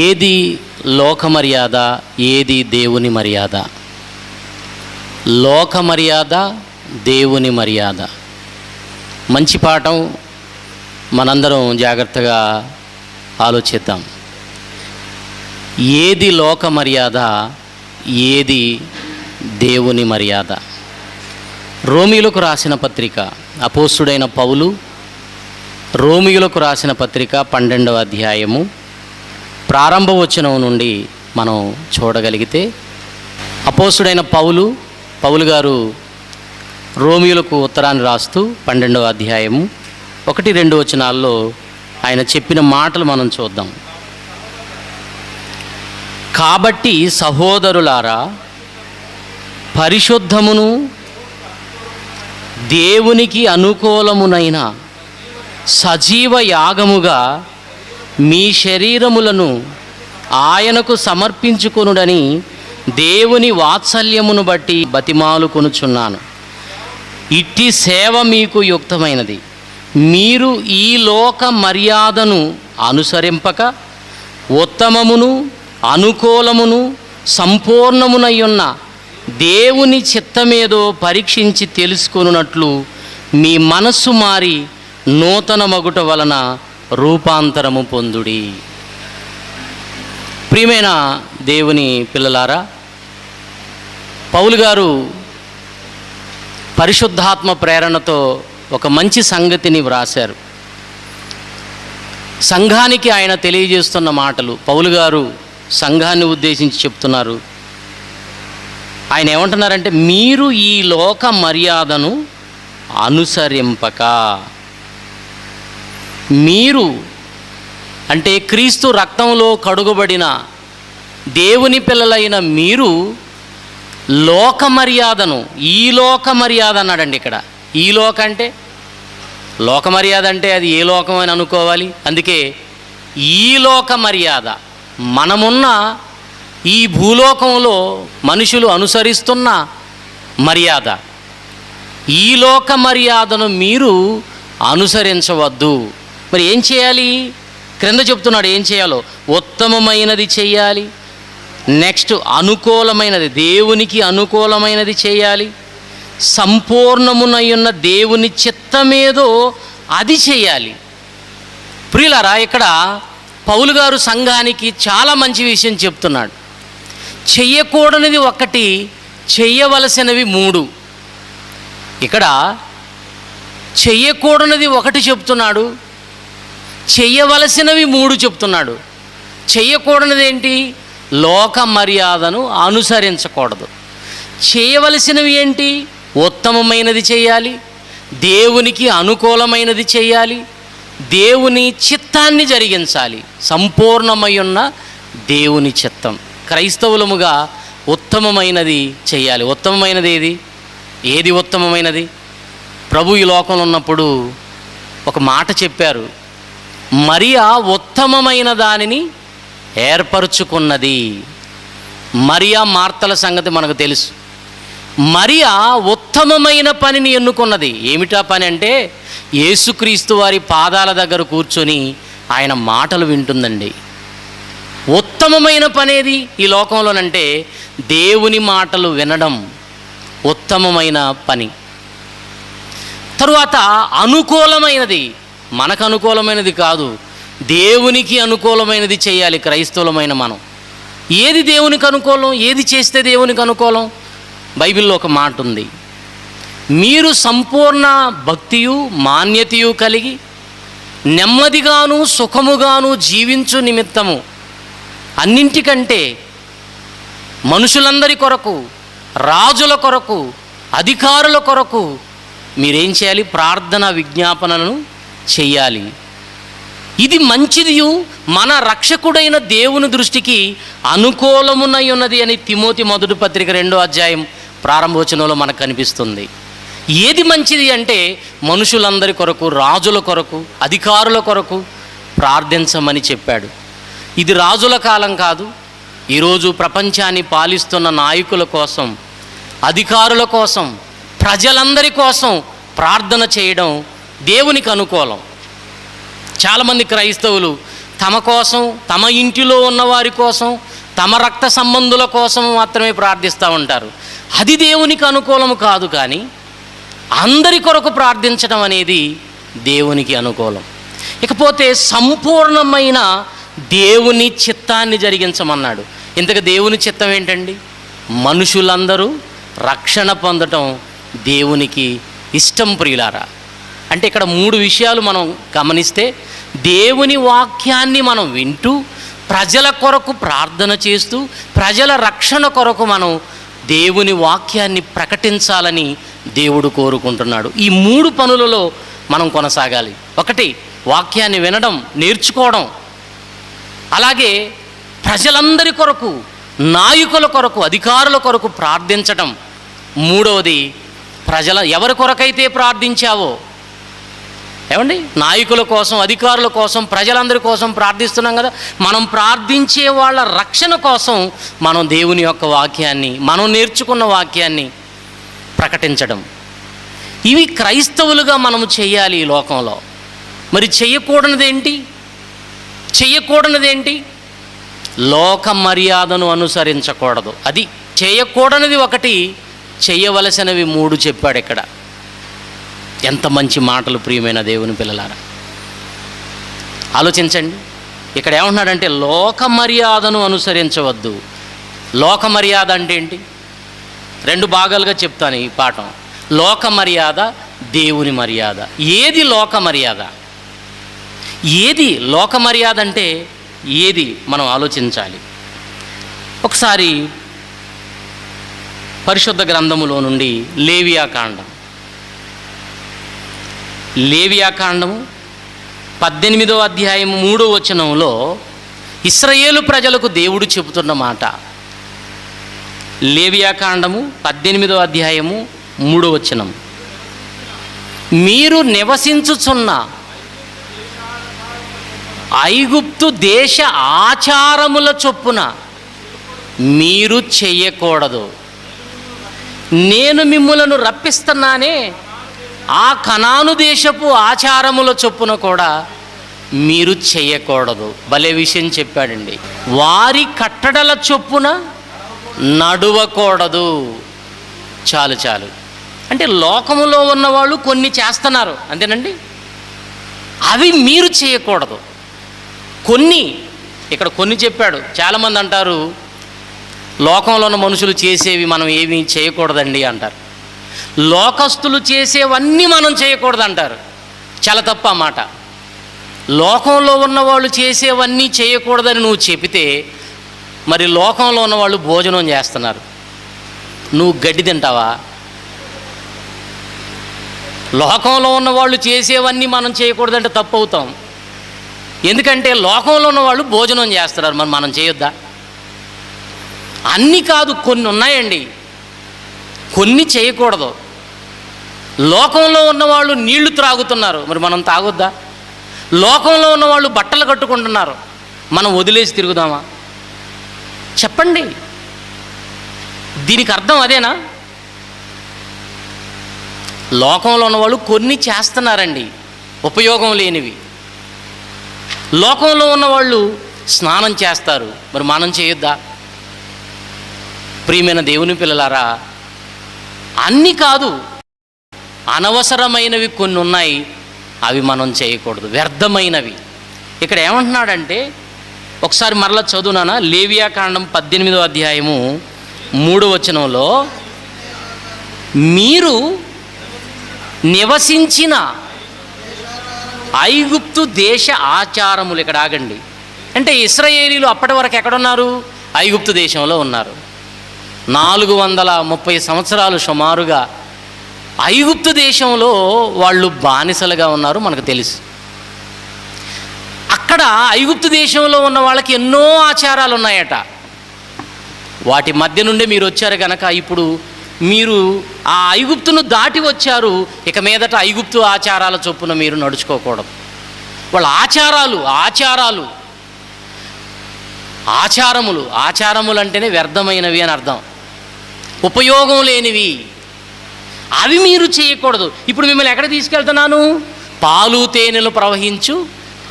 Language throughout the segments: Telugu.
ఏది లోక మర్యాద, ఏది దేవుని మర్యాద? లోక మర్యాద, దేవుని మర్యాద. మంచి పాఠం, మనందరం జాగ్రత్తగా ఆలోచిద్దాం. ఏది లోక మర్యాద, ఏది దేవుని మర్యాద? రోమీయులకు రాసిన పత్రిక, అపోస్తుడైన పౌలు రోమీయులకు రాసిన పత్రిక 12వ అధ్యాయము ప్రారంభ వచనం నుండి మనం చూడగలిగితే, అపోస్తుడైన పౌలు గారు రోమీయులకు ఉత్తరాన్ని రాస్తూ 12వ అధ్యాయము 1-2 వచనాల్లో ఆయన చెప్పిన మాటలు మనం చూద్దాం. కాబట్టి సహోదరులారా, పరిశుద్ధమును దేవునికి అనుకూలమునైన సజీవ యాగముగా మీ శరీరములను ఆయనకు సమర్పించుకొనుడని దేవుని వాత్సల్యమును బట్టి బతిమాలుకొనుచున్నాను. ఇట్టి సేవ మీకు యుక్తమైనది. మీరు ఈ లోక మర్యాదను అనుసరింపక ఉత్తమమును అనుకూలమును సంపూర్ణమునయ్యున్న దేవుని చిత్తమేదో పరీక్షించి తెలుసుకొనున్నట్లు మీ మనస్సు మారి నూతన మగుట వలన రూపాంతరము పొందుడి. ప్రియమైన దేవుని పిల్లలారా, పౌలు గారు పరిశుద్ధాత్మ ప్రేరణతో ఒక మంచి సంగతిని వ్రాశారు. సంఘానికి ఆయన తెలియజేస్తున్న మాటలు. పౌలు గారు సంఘాన్ని ఉద్దేశించి చెప్తున్నారు. ఆయన ఏమంటున్నారంటే, మీరు ఈ లోక మర్యాదను అనుసరింపక, మీరు అంటే క్రీస్తు రక్తంలో కడుగబడిన దేవుని పిల్లలైన మీరు లోక మర్యాదను, ఈ లోక మర్యాద అన్నాడండి. ఇక్కడ ఈ లోక అంటే, లోక మర్యాద అంటే అది ఏ లోకం అని అనుకోవాలి. అందుకే ఈ లోక మర్యాద, మనమున్న ఈ భూలోకంలో మనుషులు అనుసరిస్తున్న మర్యాద, ఈ లోక మర్యాదను మీరు అనుసరించవద్దు. మరి ఏం చేయాలి? క్రింద చెప్తున్నాడు ఏం చేయాలో. ఉత్తమమైనది చేయాలి. నెక్స్ట్ అనుకూలమైనది, దేవునికి అనుకూలమైనది చేయాలి. సంపూర్ణమునయున్న దేవుని చిత్తమేదో అది చేయాలి. ప్రియులారా, ఇక్కడ పౌలు గారు సంఘానికి చాలా మంచి విషయం చెప్తున్నాడు. చెయ్యకూడనిది ఒకటి, చెయ్యవలసినవి 3. ఇక్కడ చెయ్యకూడనిది ఒకటి చెప్తున్నాడు, చెయ్యవలసినవి 3 చెప్తున్నాడు. చెయ్యకూడనిది ఏంటి? లోక మర్యాదను అనుసరించకూడదు. చేయవలసినవి ఏంటి? ఉత్తమమైనది చేయాలి, దేవునికి అనుకూలమైనది చేయాలి, దేవుని చిత్తాన్ని జరిగించాలి. సంపూర్ణమై ఉన్న దేవుని చిత్తం. క్రైస్తవులముగా ఉత్తమమైనది చేయాలి. ఉత్తమమైనది ఏది ఉత్తమమైనది? ప్రభు ఈ లోకంలో ఉన్నప్పుడు ఒక మాట చెప్పారు, మరియా ఉత్తమమైన దానిని ఏర్పరచుకున్నది. మరియా మార్తల సంగతి మనకు తెలుసు. మరియా ఉత్తమమైన పనిని ఎన్నుకున్నది. ఏమిటా పని అంటే, యేసుక్రీస్తు వారి పాదాల దగ్గర కూర్చొని ఆయన మాటలు వింటుందండి. ఉత్తమమైన పనేది ఈ లోకంలోనంటే దేవుని మాటలు వినడం ఉత్తమమైన పని. తరువాత అనుకూలమైనది, మనకు అనుకూలమైనది కాదు, దేవునికి అనుకూలమైనది చేయాలి. క్రైస్తవులమైన మనం ఏది దేవునికి అనుకూలం, ఏది చేస్తే దేవునికి అనుకూలం? బైబిల్లో ఒక మాట ఉంది, మీరు సంపూర్ణ భక్తియు మాన్యతయు కలిగి నెమ్మదిగాను సుఖముగాను జీవించు నిమిత్తము అన్నింటికంటే మనుషులందరి కొరకు, రాజుల కొరకు, అధికారుల కొరకు మీరేం చేయాలి? ప్రార్థన విజ్ఞాపనలను చెయ్యాలి. ఇది మంచిదియు మన రక్షకుడైన దేవుని దృష్టికి అనుకూలమునై ఉన్నది అని తిమోతి 1 పత్రిక 2వ అధ్యాయం ప్రారంభవచనంలో మనకు కనిపిస్తుంది. ఏది మంచిది అంటే, మనుషులందరి కొరకు, రాజుల కొరకు, అధికారుల కొరకు ప్రార్థించమని చెప్పాడు. ఇది రాజుల కాలం కాదు. ఈరోజు ప్రపంచాన్ని పాలిస్తున్న నాయకుల కోసం, అధికారుల కోసం, ప్రజలందరి కోసం ప్రార్థన చేయడం దేవునికి అనుకూలం. చాలామంది క్రైస్తవులు తమ కోసం, తమ ఇంటిలో ఉన్నవారి కోసం, తమ రక్త సంబంధుల కోసం మాత్రమే ప్రార్థిస్తూ ఉంటారు. అది దేవునికి అనుకూలము కాదు. కానీ అందరి కొరకు ప్రార్థించడం అనేది దేవునికి అనుకూలం. ఇకపోతే సంపూర్ణమైన దేవుని చిత్తాన్ని జరిగించమన్నాడు. ఇంతకు దేవుని చిత్తం ఏంటండి? మనుషులందరూ రక్షణ పొందటం దేవునికి ఇష్టం ప్రియులారా. అంటే ఇక్కడ 3 విషయాలు మనం గమనిస్తే, దేవుని వాక్యాన్ని మనం వింటూ ప్రజల కొరకు ప్రార్థన చేస్తూ ప్రజల రక్షణ కొరకు మనం దేవుని వాక్యాన్ని ప్రకటించాలని దేవుడు కోరుకుంటున్నాడు. ఈ 3 పనులలో మనం కొనసాగాలి. 1, వాక్యాన్ని వినడం, నేర్చుకోవడం. అలాగే ప్రజలందరి కొరకు, నాయకుల కొరకు, అధికారుల కొరకు ప్రార్థించటం. 3వది, ఎవరి కొరకైతే ప్రార్థించావో, ఏమండి, నాయకుల కోసం, అధికారుల కోసం, ప్రజలందరి కోసం ప్రార్థిస్తున్నాం కదా, మనం ప్రార్థించే వాళ్ళ రక్షణ కోసం మనం దేవుని యొక్క వాక్యాన్ని, మనం నేర్చుకున్న వాక్యాన్ని ప్రకటించడం. ఇవి క్రైస్తవులుగా మనము చేయాలి ఈ లోకంలో. మరి చెయ్యకూడనిదేంటి? లోక మర్యాదను అనుసరించకూడదు. అది చేయకూడనిది 1, చేయవలసినవి 3 చెప్పాడు ఇక్కడ. ఎంత మంచి మాటలు ప్రియమైన దేవుని పిల్లలారా. ఆలోచించండి, ఇక్కడ ఏమంటున్నాడంటే లోక మర్యాదను అనుసరించవద్దు. లోక మర్యాద అంటే ఏంటి? 2 భాగాలుగా చెప్తాను ఈ పాఠం. లోక మర్యాద, దేవుని మర్యాద. ఏది లోక మర్యాద? ఏది లోక మర్యాద అంటే ఏది మనం ఆలోచించాలి. ఒకసారి పరిశుద్ధ గ్రంథములో నుండి లేవియాకాండం 18వ అధ్యాయం 3వ వచనంలో ఇశ్రాయేలు ప్రజలకు దేవుడు చెబుతున్న మాట. లేవియాకాండము 18వ అధ్యాయము 3వ వచనం, మీరు నివసించుచున్న ఐగుప్తు దేశ ఆచారముల చొప్పున మీరు చెయ్యకూడదు. నేను మిమ్ములను రప్పిస్తున్నానే, ఆ కనాను దేశపు ఆచారముల చొప్పున కూడా మీరు చెయ్యకూడదు. భలే విషయం చెప్పాడండి. వారి కట్టడల చొప్పున నడువకూడదు. చాలు. అంటే లోకములో ఉన్నవాళ్ళు కొన్ని చేస్తున్నారు, అంతేనండి. అవి మీరు చేయకూడదు. కొన్ని చెప్పాడు. చాలామంది అంటారు, లోకంలో ఉన్న మనుషులు చేసేవి మనం ఏమీ చేయకూడదండి అంటారు. లోకస్తులు చేసేవన్నీ మనం చేయకూడదు అంటారు. చాలా తప్పు ఆ మాట. లోకంలో ఉన్నవాళ్ళు చేసేవన్నీ చేయకూడదని నువ్వు చెబితే, మరి లోకంలో ఉన్నవాళ్ళు భోజనం చేస్తున్నారు, నువ్వు గడ్డి తింటావా? లోకంలో ఉన్నవాళ్ళు చేసేవన్నీ మనం చేయకూడదంటే తప్పు అవుతాం. ఎందుకంటే లోకంలో ఉన్నవాళ్ళు భోజనం చేస్తున్నారు, మరి మనం చేయొద్దా? అన్నీ కాదు, కొన్ని ఉన్నాయండి, కొన్ని చేయకూడదు. లోకంలో ఉన్నవాళ్ళు నీళ్లు త్రాగుతున్నారు, మరి మనం తాగొద్దా? లోకంలో ఉన్నవాళ్ళు బట్టలు కట్టుకుంటున్నారు, మనం వదిలేసి తిరుగుదామా? చెప్పండి, దీనికి అర్థం అదేనా? లోకంలో ఉన్నవాళ్ళు కొన్ని చేస్తున్నారండి, ఉపయోగం లేనివి. లోకంలో ఉన్నవాళ్ళు స్నానం చేస్తారు, మరి మనం చేయొద్దా? ప్రియమైన దేవుని పిల్లలారా, అన్నీ కాదు, అనవసరమైనవి కొన్ని ఉన్నాయి, అవి మనం చేయకూడదు, వ్యర్థమైనవి. ఇక్కడ ఏమంటున్నాడంటే, ఒకసారి మరలా చదువునానా, లేవియాకాండం 18వ అధ్యాయము 3వ వచనంలో, మీరు నివసించిన ఐగుప్తు దేశ ఆచారములు. ఇక్కడ ఆగండి. అంటే ఇశ్రాయేలీలు అప్పటి వరకు ఎక్కడున్నారు? ఐగుప్తు దేశంలో ఉన్నారు. 430 సంవత్సరాలు సుమారుగా ఐగుప్తు దేశంలో వాళ్ళు బానిసలుగా ఉన్నారు, మనకు తెలుసు. అక్కడ ఐగుప్తు దేశంలో ఉన్న వాళ్ళకి ఎన్నో ఆచారాలు ఉన్నాయట. వాటి మధ్య నుండి మీరు వచ్చారు కనుక ఇప్పుడు మీరు ఆ ఐగుప్తును దాటి వచ్చారు, ఇక మీదట ఐగుప్తు ఆచారాల చొప్పున మీరు నడుచుకోకూడదు. వాళ్ళ ఆచారములు అంటేనే వ్యర్థమైనవి అని అర్థం, ఉపయోగం లేనివి, అవి మీరు చేయకూడదు. ఇప్పుడు మిమ్మల్ని ఎక్కడ తీసుకెళ్తున్నాను? పాలు తేనెలు ప్రవహించు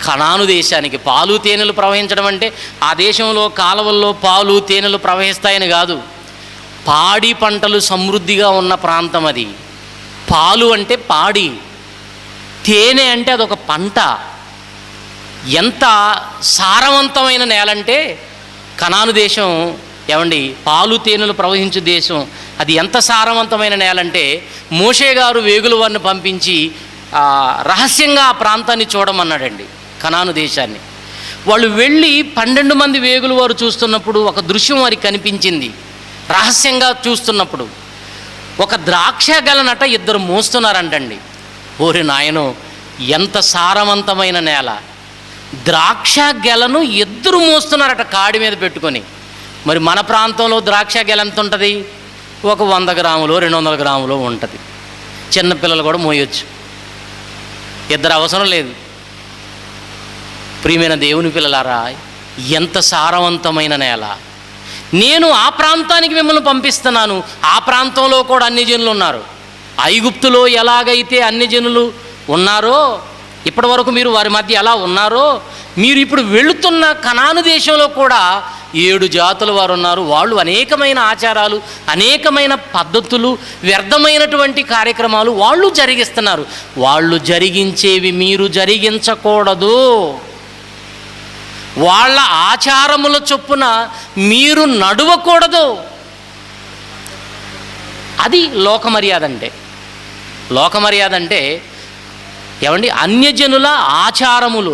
కనాను దేశానికి. పాలు తేనెలు ప్రవహించడం అంటే ఆ దేశంలో కాలువల్లో పాలు తేనెలు ప్రవహిస్తాయని కాదు. పాడి పంటలు సమృద్ధిగా ఉన్న ప్రాంతం అది. పాలు అంటే పాడి, తేనె అంటే అదొక పంట. ఎంత సారవంతమైన నేలంటే కనాను దేశం, ఏమండి, పాలు తేనెలు ప్రవహించే దేశం. అది ఎంత సారవంతమైన నేలంటే మోషే గారు వేగుల వారిని పంపించి రహస్యంగా ఆ ప్రాంతాన్ని చూడమన్నాడండి, కనాను దేశాన్ని. వాళ్ళు వెళ్ళి 12 మంది వేగుల వారు చూస్తున్నప్పుడు ఒక దృశ్యం వారికి కనిపించింది. రహస్యంగా చూస్తున్నప్పుడు ఒక ద్రాక్ష గెలనట ఇద్దరు మోస్తున్నారంటండి. ఓరి నాయనో, ఎంత సారవంతమైన నేల! ద్రాక్ష గెలను ఇద్దరు మోస్తున్నారట కాడి మీద పెట్టుకొని. మరి మన ప్రాంతంలో ద్రాక్ష గెల ఎంత ఉంటుంది? ఒక 100 గ్రాములు 200 గ్రాములు ఉంటుంది. చిన్నపిల్లలు కూడా మోయొచ్చు, ఇద్దరు అవసరం లేదు. ప్రియమైన దేవుని పిల్లలారా, ఎంత సారవంతమైన నేల! నేను ఆ ప్రాంతానికి మిమ్మల్ని పంపిస్తున్నాను. ఆ ప్రాంతంలో కూడా అన్ని జనులు ఉన్నారు. ఐగుప్తులో ఎలాగైతే అన్ని జనులు ఉన్నారో, ఇప్పటి వరకు మీరు వారి మధ్య ఎలా ఉన్నారో, మీరు ఇప్పుడు వెళుతున్న కనాను దేశంలో కూడా 7 జాతుల వారు ఉన్నారు. వాళ్ళు అనేకమైన ఆచారాలు, అనేకమైన పద్ధతులు, వ్యర్థమైనటువంటి కార్యక్రమాలు వాళ్ళు జరిగిస్తున్నారు. వాళ్ళు జరిగించేవి మీరు జరిగించకూడదు. వాళ్ళ ఆచారముల చొప్పున మీరు నడవకూడదు. అది లోకమర్యాద అంటే. లోకమర్యాద అంటే ఏమండి, అన్యజనుల ఆచారములు,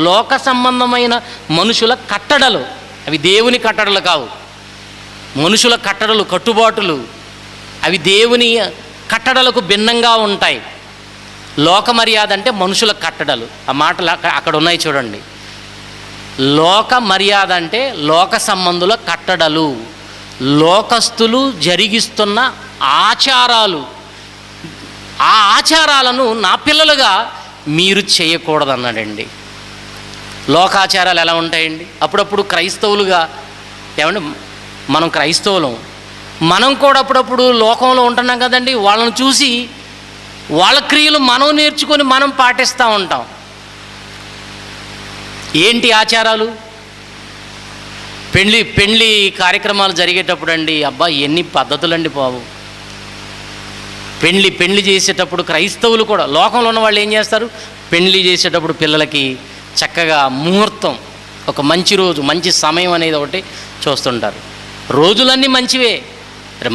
లోక సంబంధమైన మనుషుల కట్టడలు. అవి దేవుని కట్టడలు కావు. మనుషుల కట్టడలు, కట్టుబాటులు అవి దేవుని కట్టడలకు భిన్నంగా ఉంటాయి. లోకమర్యాద అంటే మనుషుల కట్టడలు. ఆ మాటలు అక్కడ ఉన్నాయి చూడండి. లోక మర్యాద అంటే లోక సంబంధుల కట్టడలు, లోకస్తులు జరిగిస్తున్న ఆచారాలు. ఆ ఆచారాలను నా పిల్లలుగా మీరు చేయకూడదన్నాడండి. లోకాచారాలు ఎలా ఉంటాయండి? అప్పుడప్పుడు క్రైస్తవులుగా, ఏమండి, మనం క్రైస్తవులం, మనం కూడా అప్పుడప్పుడు లోకంలో ఉంటున్నాం కదండి. వాళ్ళని చూసి వాళ్ళ క్రియలు మనం నేర్చుకొని మనం పాటిస్తూ ఉంటాం. ఏంటి ఆచారాలు? పెళ్ళి కార్యక్రమాలు జరిగేటప్పుడు అండి, అబ్బా ఎన్ని పద్ధతులండి బాబు. పెళ్ళి చేసేటప్పుడు క్రైస్తవులు కూడా, లోకంలో ఉన్న వాళ్ళు ఏం చేస్తారు? పెళ్ళి చేసేటప్పుడు పిల్లలకి చక్కగా ముహూర్తం, ఒక మంచి రోజు, మంచి సమయం అనేది ఒకటి చూస్తుంటారు. రోజులన్నీ మంచివే.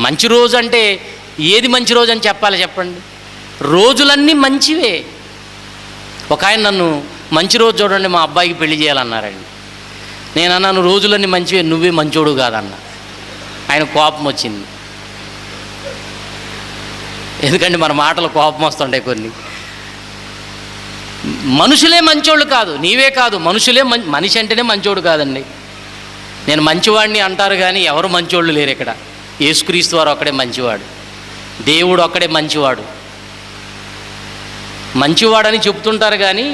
మంచి రోజు అంటే ఏది మంచి రోజు అని చెప్పాలి చెప్పండి? రోజులన్నీ మంచివే. ఒక ఆయన నన్ను, మంచి రోజు చూడండి మా అబ్బాయికి పెళ్లి చేయాలన్నారండి. నేను అన్నాను, రోజులన్నీ మంచివే, నువ్వే మంచోడు కాదన్న. ఆయన కోపం వచ్చింది. ఎందుకంటే మన మాటలు కోపం వస్తుంటాయి కొన్ని. మనుషులే మంచోళ్ళు కాదు, నీవే కాదు, మనుషులే మనిషి అంటేనే మంచోడు కాదండి. నేను మంచివాడిని అంటారు కానీ ఎవరు మంచోళ్ళు లేరు ఇక్కడ. యేసుక్రీస్తు వారు ఒక్కడే మంచివాడు, దేవుడు ఒక్కడే మంచివాడు. మంచివాడని చెప్తుంటారు కానీ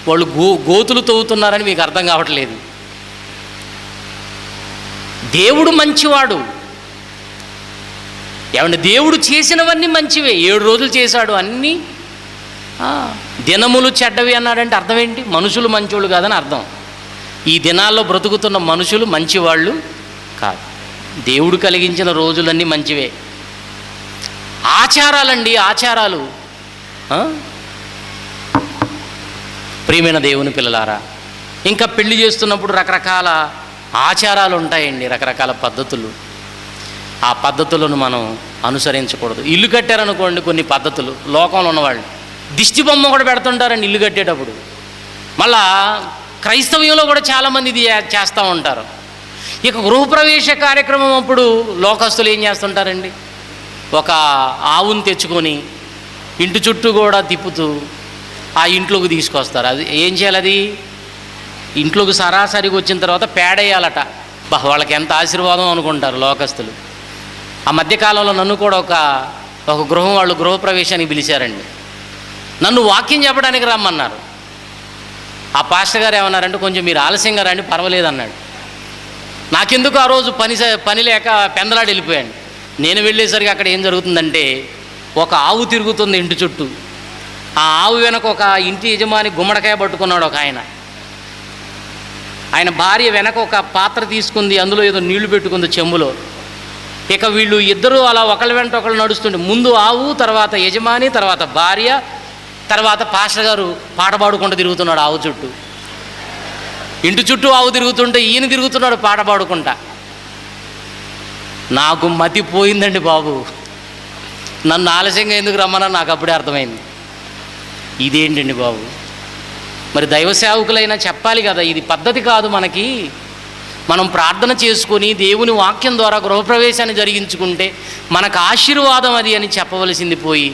వాళ్ళు గోతులు తవ్వుతున్నారని మీకు అర్థం కావట్లేదు. దేవుడు మంచివాడు. ఏమంటే దేవుడు చేసినవన్నీ మంచివే. 7 రోజులు చేశాడు అన్నీ. దినములు చెడ్డవి అన్నాడంటే అర్థం ఏంటి? మనుషులు మంచోళ్ళు కాదని అర్థం. ఈ దినాల్లో బ్రతుకుతున్న మనుషులు మంచివాళ్ళు కాదు. దేవుడు కలిగించిన రోజులన్నీ మంచివే. ఆచారాలండి, ఆచారాలు. ప్రియమైన దేవుని పిల్లలారా, ఇంకా పెళ్లి చేస్తున్నప్పుడు రకరకాల ఆచారాలు ఉంటాయండి, రకరకాల పద్ధతులు. ఆ పద్ధతులను మనం అనుసరించకూడదు. ఇల్లు కట్టారనుకోండి, కొన్ని పద్ధతులు లోకంలో ఉన్నవాళ్ళు దిష్టి బొమ్మ కూడా పెడుతుంటారండి ఇల్లు కట్టేటప్పుడు. మళ్ళా క్రైస్తవ్యంలో కూడా చాలామంది ఇది చేస్తూ ఉంటారు. ఇక గృహప్రవేశ కార్యక్రమం అప్పుడు లోకస్తులు ఏం చేస్తుంటారండి, ఒక ఆవును తెచ్చుకొని ఇంటి చుట్టూ కూడా తిప్పుతూ ఆ ఇంట్లోకి తీసుకొస్తారు. అది ఏం చేయాలి? అది ఇంట్లోకి సరాసరిగా వచ్చిన తర్వాత పేడేయాలట. వాళ్ళకి ఎంత ఆశీర్వాదం అనుకుంటారు లోకస్తులు. ఆ మధ్యకాలంలో నన్ను కూడా ఒక గృహం వాళ్ళు గృహప్రవేశానికి పిలిచారండి. నన్ను వాక్యం చెప్పడానికి రమ్మన్నారు. ఆ పాస్టర్ గారు ఏమన్నారంటే, కొంచెం మీరు ఆలస్యంగా రండి, పర్వాలేదు అన్నాడు. నాకెందుకు ఆ రోజు పని లేక పెందలాడి వెళ్ళిపోయాను. నేను వెళ్ళేసరికి అక్కడ ఏం జరుగుతుందంటే, ఒక ఆవు తిరుగుతుంది ఇంటి చుట్టూ. ఆ ఆవు వెనక ఒక ఇంటి యజమాని గుమ్మడికాయ పట్టుకున్నాడు ఒక ఆయన. ఆయన భార్య వెనక ఒక పాత్ర తీసుకుంది, అందులో ఏదో నీళ్లు పెట్టుకుంది చెంబులో. ఇక వీళ్ళు ఇద్దరూ అలా ఒకళ్ళ వెంట ఒకళ్ళు నడుస్తుంటే, ముందు ఆవు, తర్వాత యజమాని, తర్వాత భార్య, తర్వాత పాస్టర్ గారు పాట పాడుకుంటూ తిరుగుతున్నాడు ఆవు చుట్టూ. ఇంటి చుట్టూ ఆవు తిరుగుతుంటే ఈయన తిరుగుతున్నాడు పాట పాడుకుంటా. నాకు మతిపోయిందండి బాబు. నన్ను ఆలస్యంగా ఎందుకు రమ్మన్నా నాకు అప్పుడే అర్థమైంది. ఇదేంటండి బాబు, మరి దైవ సేవకులైనా చెప్పాలి కదా, ఇది పద్ధతి కాదు మనకి. మనం ప్రార్థన చేసుకొని దేవుని వాక్యం ద్వారా గృహప్రవేశాన్ని జరిగించుకుంటే మనకు ఆశీర్వాదం అది అని చెప్పవలసింది పోయి,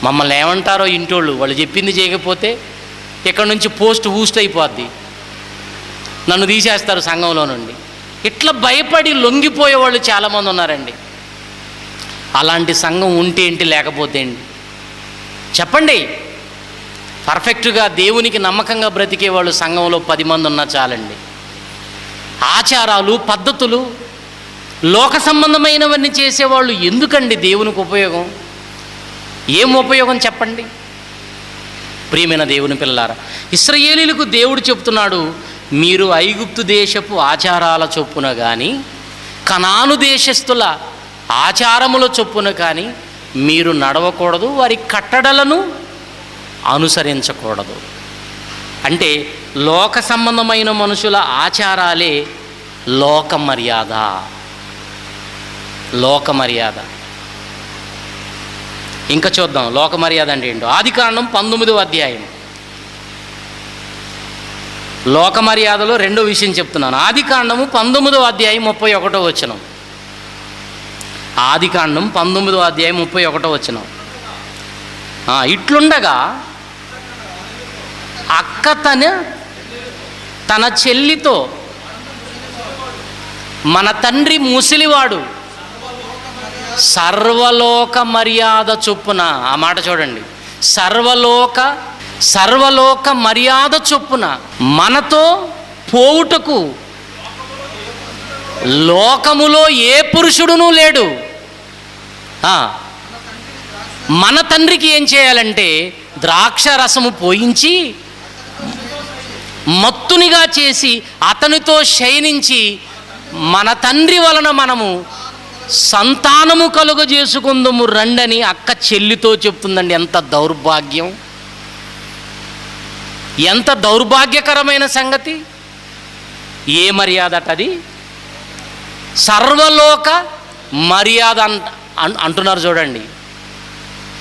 మమ్మల్ని ఏమంటారో ఇంటోళ్ళు, వాళ్ళు చెప్పింది చేయకపోతే ఇక్కడి నుంచి పోస్ట్ ఊస్ట్ అయిపోద్ది, నన్ను తీసేస్తారు సంఘంలో నుండి. ఇట్లా భయపడి లొంగిపోయేవాళ్ళు చాలామంది ఉన్నారండి. అలాంటి సంఘం ఉంటే ఏంటి, లేకపోతే ఏంటి చెప్పండి. పర్ఫెక్ట్గా దేవునికి నమ్మకంగా బ్రతికే వాళ్ళు సంఘంలో 10 మంది ఉన్నా చాలండి. ఆచారాలు, పద్ధతులు, లోక సంబంధమైనవన్నీ చేసేవాళ్ళు ఎందుకండి దేవునికి ఉపయోగం? ఏం ఉపయోగం చెప్పండి? ప్రియమైన దేవుని పిల్లారా, ఇశ్రాయేలీయులకు దేవుడు చెప్తున్నాడు, మీరు ఐగుప్తు దేశపు ఆచారాల చొప్పున కానీ కనాను దేశస్థుల ఆచారముల చొప్పున కానీ మీరు నడవకూడదు, వారి కట్టడలను అనుసరించకూడదు. అంటే లోక సంబంధమైన మనుషుల ఆచారాలే లోక మర్యాద. లోక మర్యాద ఇంకా చూద్దాం. లోక మర్యాద అంటే ఏంటో. ఆదికాండం 19వ అధ్యాయం. లోక మర్యాదలో రెండో విషయం చెప్తున్నాను. ఆదికాండము 19వ అధ్యాయం 31వ వచనం. ఆదికాండం 19వ అధ్యాయం 31వ వచనం. ఇట్లుండగా అక్క తన చెల్లితో, మన తండ్రి ముసలివాడు సర్వలోక మర్యాద చొప్పున, ఆ మాట చూడండి, సర్వలోక మర్యాద చొప్పున మనతో పోవుటకు లోకములో ఏ పురుషుడునూ లేడు. మన తండ్రికి ఏం చేయాలంటే ద్రాక్ష రసము పోయించి మత్తునిగా చేసి అతనితో శయనించి మన తండ్రి వలన మనము సంతానము కలుగజేసుకుందుము రండని అక్క చెల్లితో చెప్తుందండి. ఎంత దౌర్భాగ్యం, ఎంత దౌర్భాగ్యకరమైన సంగతి. ఏ మర్యాద అది? సర్వలోక మర్యాద అంటున్నారు చూడండి.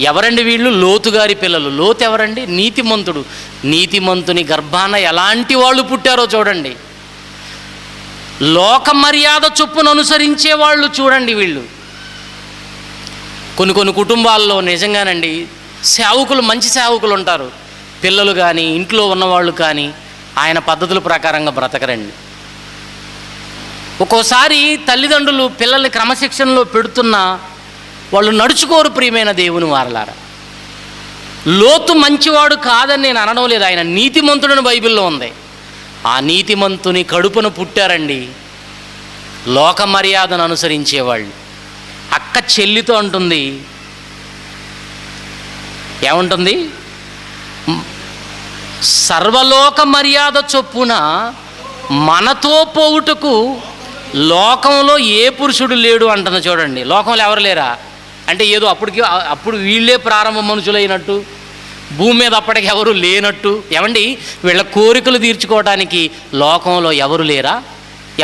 ఎవరండి వీళ్ళు? లోతు గారి పిల్లలు. లోతు ఎవరండి? నీతిమంతుడు. నీతిమంతుని గర్భాన ఎలాంటి వాళ్ళు పుట్టారో చూడండి. లోక మర్యాద చొప్పున అనుసరించే వాళ్ళు చూడండి వీళ్ళు. కొన్ని కుటుంబాల్లో నిజంగానండి సేవకులు, మంచి సేవకులు ఉంటారు, పిల్లలు కానీ ఇంట్లో ఉన్నవాళ్ళు కానీ ఆయన పద్ధతుల ప్రకారంగా బ్రతకరండి. ఒక్కోసారి తల్లిదండ్రులు పిల్లల్ని క్రమశిక్షణలో పెడుతున్నా వాళ్ళు నడుచుకోరు. ప్రియమైన దేవుని వారలారా, లోతు మంచివాడు కాదని నేను అనడం లేదు, ఆయన నీతిమంతుడని బైబిల్లో ఉంది. ఆ నీతిమంతుని కడుపున పుట్టారండి లోక మర్యాదను అనుసరించేవాళ్ళు. అక్క చెల్లితో అంటుంది, ఏముంటుంది? సర్వలోక మర్యాద చొప్పున మనతో పోవుటకు లోకంలో ఏ పురుషుడు లేడు అంటుంది చూడండి. లోకంలో ఎవరు లేరా అంటే ఏదో అప్పుడు వీళ్ళే ప్రారంభ మనుషులైనట్టు, భూమి మీద అప్పటికి ఎవరు లేనట్టు. ఏమండి, వీళ్ళ కోరికలు తీర్చుకోవడానికి లోకంలో ఎవరు లేరా?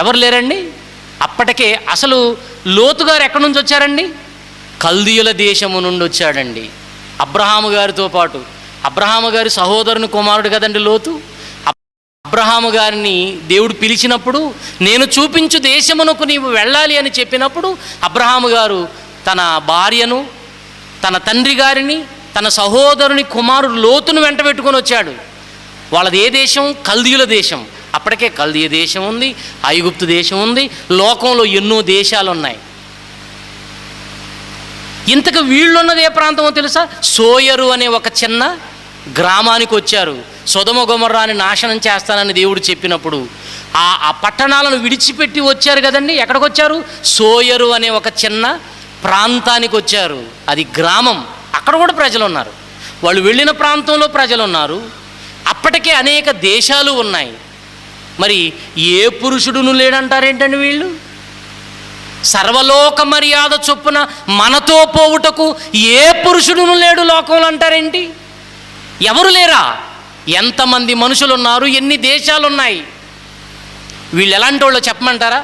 ఎవరు లేరండి. అప్పటికే అసలు లోతు గారు ఎక్కడి నుంచి వచ్చారండి? కల్దీయుల దేశము నుండి వచ్చాడండి. అబ్రహాము గారితో పాటు, అబ్రహాము గారి సహోదరుని కుమారుడు కదండి లోతు. అబ్రహాము గారిని దేవుడు పిలిచినప్పుడు, నేను చూపించు దేశమునకు నీవు వెళ్ళాలి అని చెప్పినప్పుడు అబ్రహాము గారు తన భార్యను, తన తండ్రి గారిని, తన సహోదరుని కుమారుడు లోతును వెంట పెట్టుకొని వచ్చాడు. వాళ్ళది ఏ దేశం? కల్దీయుల దేశం. అప్పటికే కల్దీయ దేశం ఉంది, ఐగుప్తు దేశం ఉంది, లోకంలో ఎన్నో దేశాలు ఉన్నాయి. ఇంతకు వీళ్ళున్నది ఏ ప్రాంతమో తెలుసా? సోయరు అనే ఒక చిన్న గ్రామానికి వచ్చారు. సొదొమ గొమొర్రాని నాశనం చేస్తానని దేవుడు చెప్పినప్పుడు ఆ పట్టణాలను విడిచిపెట్టి వచ్చారు కదండి. ఎక్కడికి వచ్చారు? సోయరు అనే ఒక చిన్న ప్రాంతానికి వచ్చారు. అది గ్రామం. అక్కడ కూడా ప్రజలు ఉన్నారు. వాళ్ళు వెళ్ళిన ప్రాంతంలో ప్రజలు ఉన్నారు, అప్పటికే అనేక దేశాలు ఉన్నాయి. మరి ఏ పురుషుడును లేడంటారేంటండి వీళ్ళు? సర్వలోక మర్యాద చొప్పున మనతో పోవుటకు ఏ పురుషుడును లేడు లోకంలో అంటారేంటి? ఎవరు లేరా? ఎంతమంది మనుషులు ఉన్నారు, ఎన్ని దేశాలు ఉన్నాయి? వీళ్ళు ఎలాంటి వాళ్ళు చెప్పమంటారా?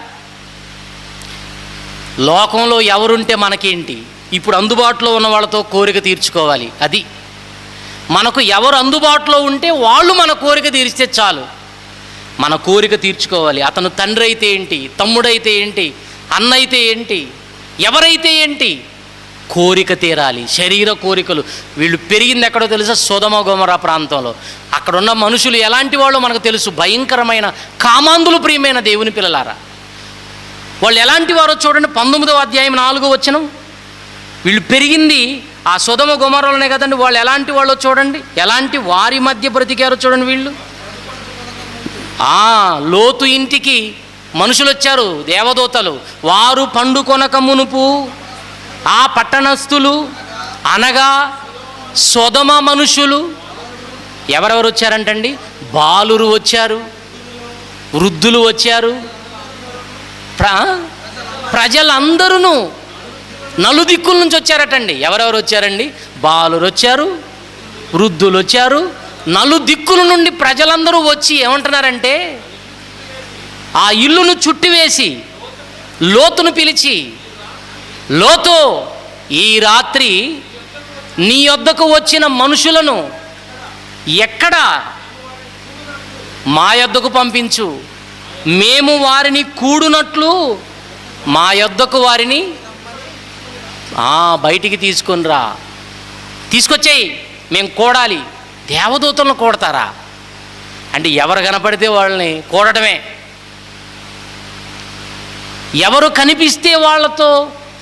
లోకంలో ఎవరుంటే మనకేంటి? ఇప్పుడు అందుబాటులో ఉన్న వాళ్ళతో కోరిక తీర్చుకోవాలి. అది మనకు ఎవరు అందుబాటులో ఉంటే వాళ్ళు మన కోరిక తీర్చితే చాలు. మన కోరిక తీర్చుకోవాలి. అతను తండ్రి అయితే ఏంటి, తమ్ముడైతే ఏంటి, అన్న అయితే ఏంటి, ఎవరైతే ఏంటి, కోరిక తీరాలి. శరీర కోరికలు. వీళ్ళు పెరిగింది ఎక్కడో తెలుసా? సొదొమ గొమొర్రా ప్రాంతంలో. అక్కడున్న మనుషులు ఎలాంటి వాళ్ళు మనకు తెలుసు. భయంకరమైన కామాంధులు. ప్రియమైన దేవుని పిల్లలారా, వాళ్ళు ఎలాంటి వారో చూడండి. 19వ అధ్యాయం 4వ వచనం. వీళ్ళు పెరిగింది ఆ సొదొమ గొమొర్రాలోనే కదండి. వాళ్ళు ఎలాంటి వాళ్ళో చూడండి, ఎలాంటి వారి మధ్య బ్రతికారో చూడండి. వీళ్ళు లోతు ఇంటికి మనుషులు వచ్చారు, దేవదూతలు. వారు పండుకొనక మునుపు ఆ పట్టణస్థులు అనగా సొదొమ మనుషులు ఎవరెవరు వచ్చారంటండి? బాలురు వచ్చారు, వృద్ధులు వచ్చారు, ప్రజలందరూ నలుదిక్కుల నుంచి వచ్చారటండి. ఎవరెవరు వచ్చారండి? బాలురు వచ్చారు, వృద్ధులు వచ్చారు, నలుదిక్కుల నుండి ప్రజలందరూ వచ్చి ఏమంటున్నారంటే, ఆ ఇల్లును చుట్టివేసి లోతును పిలిచి, లోతు, ఈ రాత్రి నీ యొద్దకు వచ్చిన మనుషులను ఎక్కడ మా యొద్దకు పంపించు, మేము వారిని కూడునట్లు మా యొద్దకు వారిని బయటికి తీసుకొని రా, తీసుకొచ్చేయి, మేము కూడాలి. దేవదూతలను కూడతారా? అంటే ఎవరు కనపడితే వాళ్ళని కూడటమే. ఎవరు కనిపిస్తే వాళ్ళతో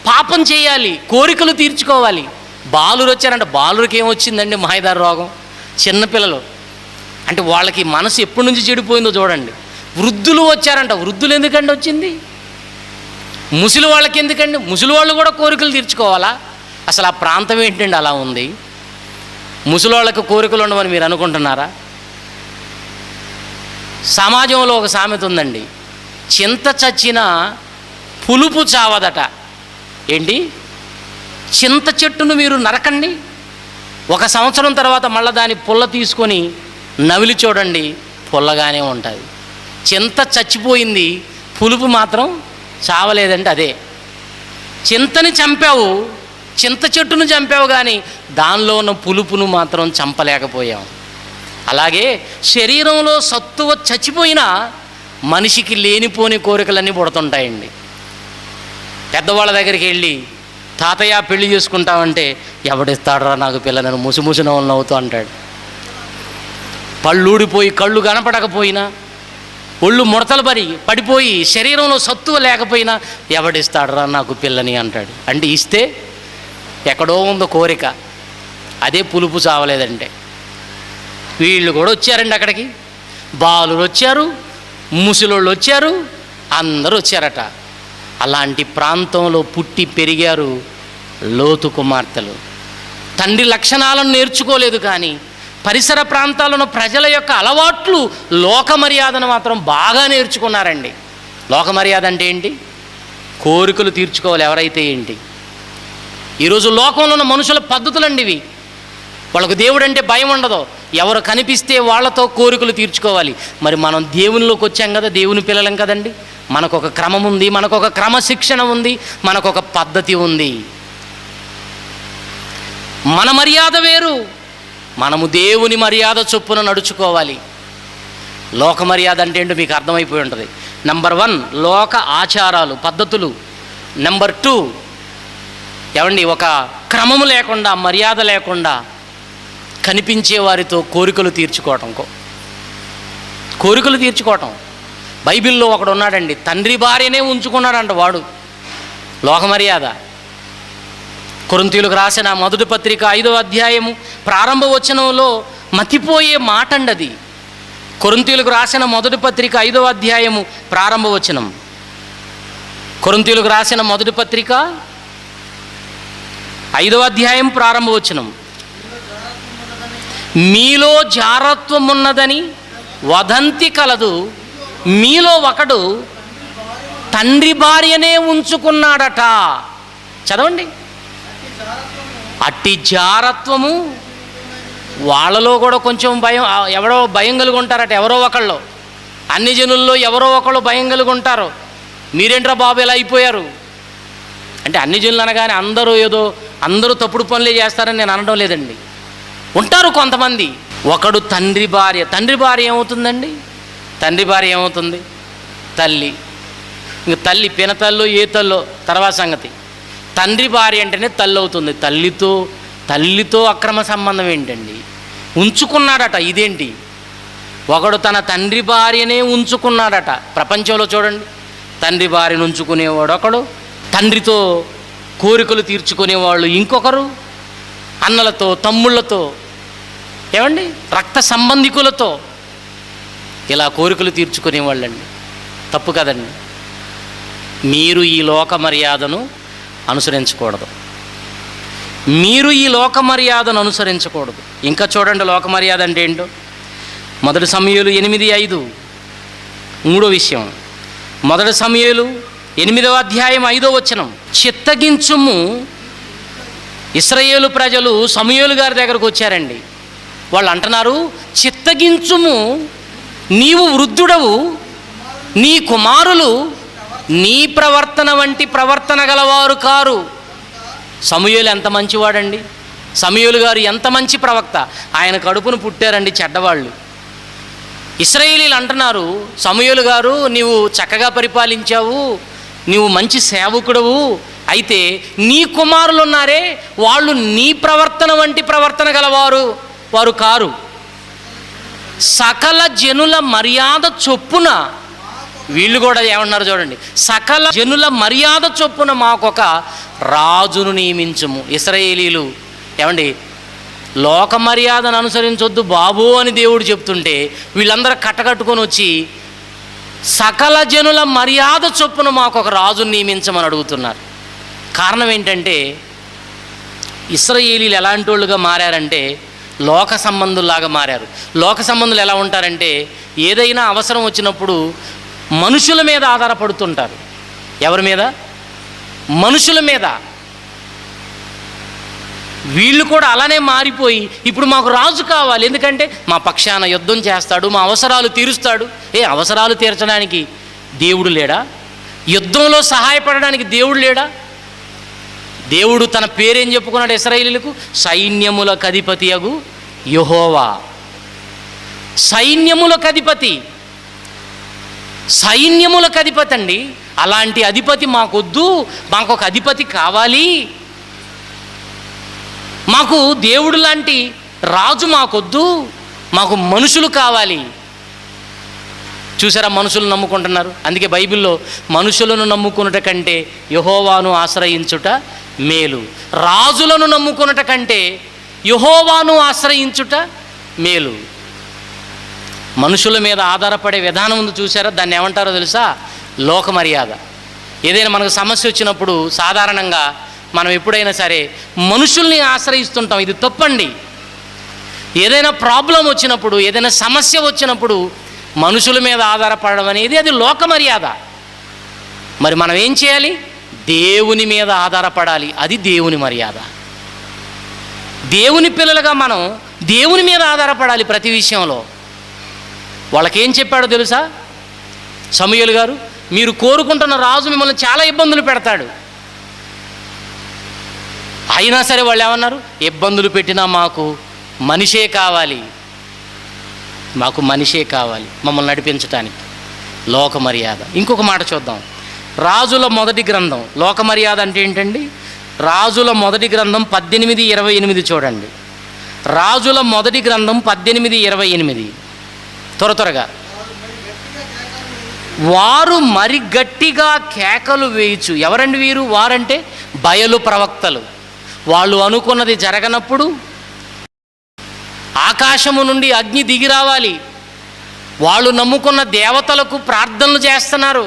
పాపం చేయాలి, కోరికలు తీర్చుకోవాలి. బాలురు వచ్చారంట. బాలురికి ఏమొచ్చిందండి? మాయదారు రోగం. చిన్నపిల్లలు అంటే వాళ్ళకి మనసు ఎప్పటి నుంచి చెడిపోయిందో చూడండి. వృద్ధులు వచ్చారంట. వృద్ధులు ఎందుకండి వచ్చింది? ముసలి వాళ్ళకి ఎందుకండి? ముసలి వాళ్ళు కూడా కోరికలు తీర్చుకోవాలా? అసలు ఆ ప్రాంతం ఏంటండి అలా ఉంది? ముసలి వాళ్ళకి కోరికలు ఉండవని మీరు అనుకుంటున్నారా? సమాజంలో ఒక సామెత ఉందండి, చింత చచ్చిన పులుపు చావదట. ఏంటి? చింత చెట్టును మీరు నరకండి, 1 సంవత్సరం తర్వాత మళ్ళీ దాని పుల్ల తీసుకొని నవిలి చూడండి, పుల్లగానే ఉంటుంది. చింత చచ్చిపోయింది, పులుపు మాత్రం చావలేదంటే అదే. చింతని చంపావు, చింత చెట్టును చంపావు, కానీ దానిలో ఉన్న పులుపును మాత్రం చంపలేకపోయాం. అలాగే శరీరంలో సత్తువ చచ్చిపోయినా మనిషికి లేనిపోని కోరికలన్నీ పుడుతుంటాయండి. పెద్దవాళ్ళ దగ్గరికి వెళ్ళి, తాతయ్య పెళ్లి చేసుకుంటామంటే, ఎవడిస్తాడరా నాకు పిల్లలను ముసిముసి నవ్వులు నవ్వుతూ అంటాడు. పళ్ళూడిపోయి కళ్ళు కనపడకపోయినా, ఒళ్ళు ముడతలు పడిపోయి శరీరంలో సత్తువ లేకపోయినా, ఎవడిస్తాడరా నాకు పిల్లని అంటాడు. అంటే ఇస్తే ఎక్కడో ఉందో కోరిక, అదే పులుపు చావలేదంటే. వీళ్ళు కూడా వచ్చారండి అక్కడికి. బాలురు వచ్చారు, ముసలోళ్ళు వచ్చారు, అందరూ వచ్చారట. అలాంటి ప్రాంతంలో పుట్టి పెరిగారు లోతు కుమార్తెలు. తండ్రి లక్షణాలను నేర్చుకోలేదు, కానీ పరిసర ప్రాంతాలను ప్రజల యొక్క అలవాట్లు, లోక మర్యాదను మాత్రం బాగా నేర్చుకున్నారండి. లోక మర్యాద అంటే ఏంటి? కోరికలు తీర్చుకోవాలి. ఎవరైతే ఏంటి? ఈరోజు లోకంలో ఉన్న మనుషుల పద్ధతులండి ఇవి. వాళ్ళకు దేవుడు అంటే భయం ఉండదు. ఎవరు కనిపిస్తే వాళ్ళతో కోరికలు తీర్చుకోవాలి. మరి మనం దేవునిలోకి వచ్చాం కదా, దేవుని పిల్లలం కదండి. మనకొక క్రమం ఉంది, మనకొక క్రమశిక్షణ ఉంది, మనకొక పద్ధతి ఉంది. మన మర్యాద వేరు, మనము దేవుని మర్యాద చొప్పున నడుచుకోవాలి. లోక మర్యాద అంటే ఏంటో మీకు అర్థమైపోయి ఉంటుంది. నెంబర్ 1 లోక ఆచారాలు, పద్ధతులు. నెంబర్ 2 ఏమండి, ఒక క్రమము లేకుండా, మర్యాద లేకుండా కనిపించే వారితో కోరికలు తీర్చుకోవటం. కోరికలు తీర్చుకోవటం. బైబిల్లో ఒకడు ఉన్నాడండి, తండ్రి భార్యనే ఉంచుకున్నాడంట వాడు. లోక మర్యాద. కొరింథీయులకు రాసిన మొదటి పత్రిక 5వ అధ్యాయము ప్రారంభ వచనంలో మతిపోయే మాట అండి అది. కొరింథీయులకు రాసిన మొదటి పత్రిక 5వ అధ్యాయము ప్రారంభ వచనం. కొరింథీయులకు రాసిన మొదటి పత్రిక 5వ అధ్యాయం ప్రారంభ వచనం. మీలో జారత్వం ఉన్నదని వదంతి కలదు, మీలో ఒకడు తండ్రి భార్యనే ఉంచుకున్నాడట. చదవండి. అట్టి జారత్వము వాళ్ళలో కూడా కొంచెం భయం, ఎవరో భయం కలిగి ఉంటారట. ఎవరో ఒకళ్ళు, అన్ని జనుల్లో ఎవరో ఒకళ్ళు భయం కలిగి ఉంటారు. మీరేంట్రా బాబు ఎలా అయిపోయారు అంటే, అన్ని జనులు అనగానే అందరూ తప్పుడు పనులే చేస్తారని నేను అనడం లేదండి. ఉంటారు కొంతమంది. ఒకడు తండ్రి భార్య ఏమవుతుందండి? తండ్రి భార్య ఏమవుతుంది? తల్లి. ఇంక తల్లి పినతల్లో ఏ తల్లో తర్వాత సంగతి. తండ్రి భార్య అంటేనే తల్లి అవుతుంది. తల్లితో అక్రమ సంబంధం ఏంటండి? ఉంచుకున్నాడట. ఇదేంటి? ఒకడు తన తండ్రి భార్యనే ఉంచుకున్నాడట. ప్రపంచంలో చూడండి, తండ్రి భార్యను ఉంచుకునేవాడు ఒకడు, తండ్రితో కోరికలు తీర్చుకునేవాళ్ళు ఇంకొకరు, అన్నలతో తమ్ముళ్ళతో, ఏమండి రక్త సంబంధికులతో ఇలా కోరికలు తీర్చుకునేవాళ్ళండి. తప్పు కదండి. మీరు ఈ లోక మర్యాదను అనుసరించకూడదు. ఇంకా చూడండి లోక మర్యాద అంటే ఏంటో. 1 సమూయేలు 8:5 మూడో విషయం. 1 సమూయేలు 8వ అధ్యాయం 5వ వచనం. చిత్తగించుము. ఇశ్రాయేలు ప్రజలు సమూయేలు గారి దగ్గరకు వచ్చారండి. వాళ్ళు అంటున్నారు, చిత్తగించుము, నీవు వృద్ధుడవు, నీ కుమారులు నీ ప్రవర్తన వంటి ప్రవర్తన గలవారు కారు. సమూయేలు ఎంత మంచివాడండి. సమూయేలు గారు ఎంత మంచి ప్రవక్త. ఆయన కడుపును పుట్టారండి చెడ్డవాళ్ళు. ఇశ్రాయేలీలు అంటున్నారు, సమూయేలు గారు నీవు చక్కగా పరిపాలించావు, నీవు మంచి సేవకుడవు, అయితే నీ కుమారులు ఉన్నారే వాళ్ళు నీ ప్రవర్తన వంటి ప్రవర్తన వారు కారు. సకల జనుల మర్యాద చొప్పున, వీళ్ళు కూడా ఏమన్నారు చూడండి, సకల జనుల మర్యాద చొప్పున మాకొక రాజును నియమించుము. ఇశ్రాయేలీలు ఏమండి లోక మర్యాదను అనుసరించొద్దు బాబు అని దేవుడు చెప్తుంటే, వీళ్ళందరూ కట్టకట్టుకొని వచ్చి సకల జనుల మర్యాద చొప్పున మాకొక రాజును నియమించమని అడుగుతున్నారు. కారణం ఏంటంటే, ఇశ్రాయేలీలు ఎలాంటి వాళ్ళుగా మారారంటే లోక సంబంధుల్లాగా మారారు. లోక సంబంధులు ఎలా ఉంటారంటే, ఏదైనా అవసరం వచ్చినప్పుడు మనుషుల మీద ఆధారపడుతుంటారు. ఎవరి మీద? మనుషుల మీద. వీళ్ళు కూడా అలానే మారిపోయి ఇప్పుడు మాకు రాజు కావాలి, ఎందుకంటే మా పక్షాన యుద్ధం చేస్తాడు, మా అవసరాలు తీరుస్తాడు. అవసరాలు తీర్చడానికి దేవుడు లేడా? యుద్ధంలో సహాయపడడానికి దేవుడు లేడా? దేవుడు తన పేరేం చెప్పుకున్నాడు ఇశ్రాయేలీయులకు? సైన్యములకు అధిపతియగు యెహోవా. సైన్యములకు అధిపతి అండి. అలాంటి అధిపతి మాకొద్దు, మాకు ఒక అధిపతి కావాలి, మాకు దేవుడు లాంటి రాజు మాకొద్దు, మాకు మనుషులు కావాలి. చూసారా, మనుషులు నమ్ముకుంటున్నారు. అందుకే బైబిల్లో మనుషులను నమ్ముకున్నట కంటే యెహోవాను ఆశ్రయించుట మేలు, రాజులను నమ్ముకున్నట కంటే యెహోవాను ఆశ్రయించుట మేలు. మనుషుల మీద ఆధారపడే విధానం ఉంది చూసారా, దాన్ని ఏమంటారో తెలుసా? లోక మర్యాద. ఏదైనా మనకు సమస్య వచ్చినప్పుడు సాధారణంగా మనం ఎప్పుడైనా సరే మనుషుల్ని ఆశ్రయిస్తుంటాం. ఇది తప్పండి. ఏదైనా ప్రాబ్లం వచ్చినప్పుడు, ఏదైనా సమస్య వచ్చినప్పుడు మనుషుల మీద ఆధారపడడం అనేది అది లోక మర్యాద. మరి మనం ఏం చేయాలి? దేవుని మీద ఆధారపడాలి. అది దేవుని మర్యాద. దేవుని పిల్లలుగా మనం దేవుని మీద ఆధారపడాలి ప్రతి విషయంలో. వాళ్ళకేం చెప్పాడో తెలుసా సమూయేలు గారు? మీరు కోరుకుంటున్న రాజు మిమ్మల్ని చాలా ఇబ్బందులు పెడతాడు. అయినా సరే వాళ్ళు ఏమన్నారు? ఇబ్బందులు పెట్టినా మాకు మనిషే కావాలి, మాకు మనిషే కావాలి మమ్మల్ని నడిపించటానికి. లోక మర్యాద. ఇంకొక మాట చూద్దాం. రాజుల మొదటి గ్రంథం. లోక మర్యాద అంటే ఏంటండి? రాజుల మొదటి గ్రంథం 18:28 చూడండి. రాజుల మొదటి గ్రంథం 18:28. త్వరగా. వారు మరి గట్టిగా కేకలు వేయచ్చు. ఎవరండి వీరు? వారంటే బయలు ప్రవక్తలు. వాళ్ళు అనుకున్నది జరగనప్పుడు ఆకాశము నుండి అగ్ని దిగి రావాలి. వాళ్ళు నమ్ముకున్న దేవతలకు ప్రార్థనలు చేస్తున్నారు,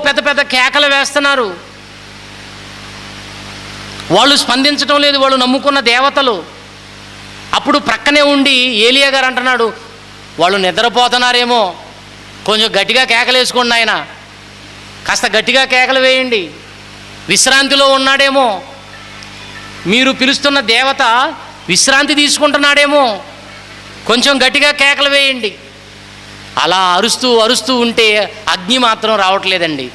పెద్ద పెద్ద కేకలు వేస్తున్నారు. వాళ్ళు స్పందించడం లేదు. వాళ్ళు నమ్ముకున్న దేవతలు అప్పుడు ప్రక్కనే ఉండి ఏలియా గారు అంటున్నాడు, వాళ్ళు నిద్రపోతున్నారేమో, కొంచెం గట్టిగా కేకలేసుకోండి ఆయన, కాస్త గట్టిగా కేకలు వేయండి, విశ్రాంతిలో ఉన్నాడేమో, మీరు పిలుస్తున్న దేవత విశ్రాంతి తీసుకుంటున్నాడేమో, కొంచెం గట్టిగా కేకలు వేయండి. అలా అరుస్తూ అరుస్తూ ఉంటే అగ్ని మాత్రం రావట్లేదండి,